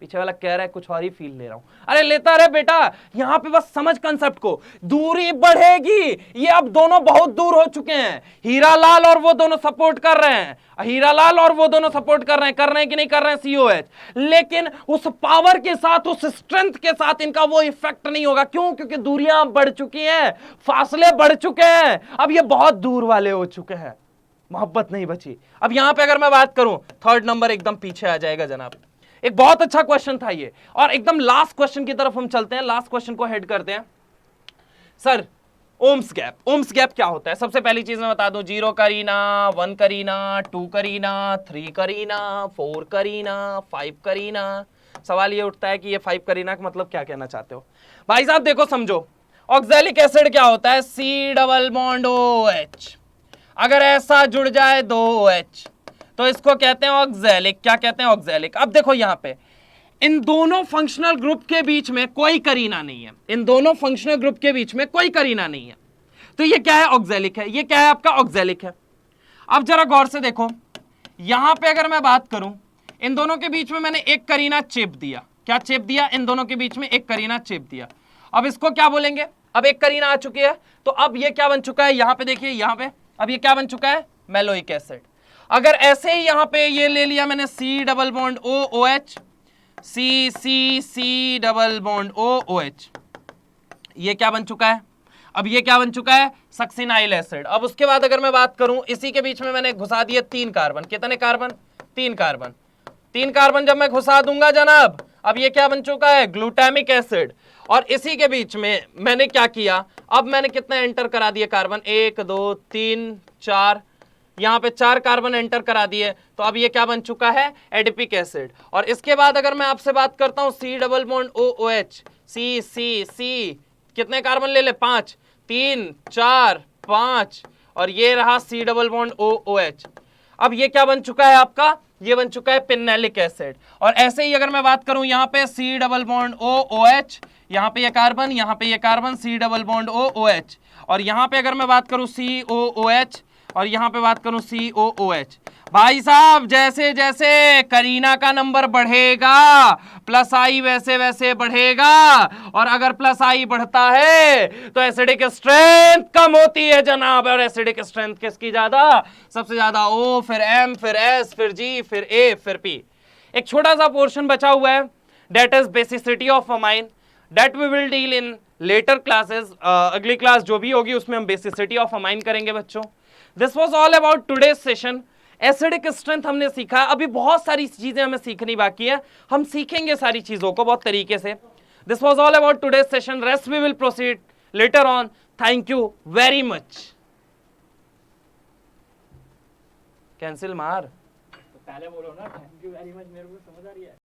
पीछे वाला कह रहा है कुछ और ही फील ले रहा हूं। अरे लेता रहे बेटा, यहां पे बस समझ कंसेप्ट को, दूरी बढ़ेगी। ये अब दोनों बहुत दूर हो चुके हैं, हीरालाल और वो दोनों सपोर्ट कर रहे हैं, हीरालाल और वो दोनों सपोर्ट कर रहे हैं कि नहीं कर रहे हैं सीओएच, लेकिन उस पावर के साथ, उस स्ट्रेंथ के साथ इनका वो इफेक्ट नहीं होगा। क्यों? क्योंकि दूरियां बढ़ चुकी हैं, फासले बढ़ चुके हैं, अब ये बहुत दूर वाले हो चुके हैं, मोहब्बत नहीं बची। अब यहां पे अगर मैं बात करूं, थर्ड नंबर एकदम पीछे आ जाएगा जनाब। एक बहुत अच्छा क्वेश्चन था ये, और एकदम लास्ट क्वेश्चन की तरफ हम चलते हैं, लास्ट क्वेश्चन को हेड करते हैं। Sir ohms gap, ohms gap क्या होता है? सबसे पहली चीज मैं बता दूं, 0 करीना, 1 करीना, 2 करीना, 3 करीना, 4 करीना, 5 करीना। सवाल ये उठता है कि ये 5 करीना का मतलब क्या कहना चाहते हो भाई साहब? देखो समझो, ऑक्सैलिक एसिड क्या होता है? C डबल बॉन्ड OH, अगर ऐसा जुड़ जाए 2 OH तो इसको कहते हैं ऑक्सैलिक। क्या कहते हैं? ऑक्सैलिक। अब देखो यहां पे इन दोनों फंक्शनल ग्रुप के बीच में कोई करीना नहीं है, इन दोनों फंक्शनल ग्रुप के बीच में कोई करीना नहीं है, तो ये क्या है? ऑक्सैलिक है। ये क्या है आपका? ऑक्सैलिक है। अब जरा गौर से देखो, यहां पे अगर मैं बात करूं, इन दोनों के बीच में मैंने एक करीना चिप दिया। क्या चिप दिया? इन दोनों के बीच में एक करीना चिप दिया। अब इसको क्या बोलेंगे? अब एक करीना आ चुकी है, तो अब ये क्या बन चुका है? यहां पे देखिए, यहां पे अब ये क्या बन चुका है? मैलोइक एसिड। अगर ऐसे ही यहां पे ये ले लिया मैंने C double bond OOH, C double bond OOH, ये क्या बन चुका है? अब ये क्या बन चुका है? Succinyl acid. अब उसके बाद अगर मैं बात करूं, इसी के बीच में मैंने घुसा दिए 3 कार्बन। कितने कार्बन? 3 कार्बन। 3 कार्बन जब मैं घुसा दूंगा जनाब, अब ये क्या बन चुका है? Glutamic acid. और इसी के बीच में मैंने क्या किया? अब मैंने कितने एंटर करा दिए कार्बन? 1 2 3 4, यहां पे 4 कार्बन एंटर करा दिए, तो अब ये क्या बन चुका है? Adipic acid. और इसके बाद अगर मैं आपसे बात करता हूं, C double bond OOH, C कितने कार्बन ले ले? 5, 3 4 5, और ये रहा C डबल बॉन्ड OOH। अब ये क्या बन चुका है आपका? ये बन चुका है पिनेलिक एसिड। और ऐसे ही अगर मैं बात करूं, यहां पे C डबल बॉन्ड OOH, यहां पे ये कार्बन, यहां पे ये carbon, C double bond OOH, और यहां पे अगर मैं बात करूं COOH, और यहां पे बात करूं COOH। भाई साहब जैसे जैसे करीना का नंबर बढ़ेगा, प्लस आई वैसे वैसे बढ़ेगा, और अगर प्लस आई बढ़ता है तो एसिडिक स्ट्रेंथ कम होती है जनाब। और एसिडिक स्ट्रेंथ किसकी ज्यादा? सबसे ज्यादा O, फिर M, फिर S, फिर G, फिर A, फिर P। एक छोटा सा पोर्शन बचा हुआ है, that is basicity of amine, that we will deal in later classes. अगली क्लास जो भी होगी उसमें हम बेसिसिटी ऑफ अमाइन करेंगे बच्चों। This was all about today's session. Acidic strength हमने सीखा, अभी बहुत सारी चीजें हमें सीखनी बाकी है, हम सीखेंगे सारी चीजों को बहुत तरीके से। This was all about today's session, rest we will proceed later on. Thank you very much. Cancel मार, तो पहले बोलो ना, थैंक यू वेरी मच, मेरे को समझ आ रही है।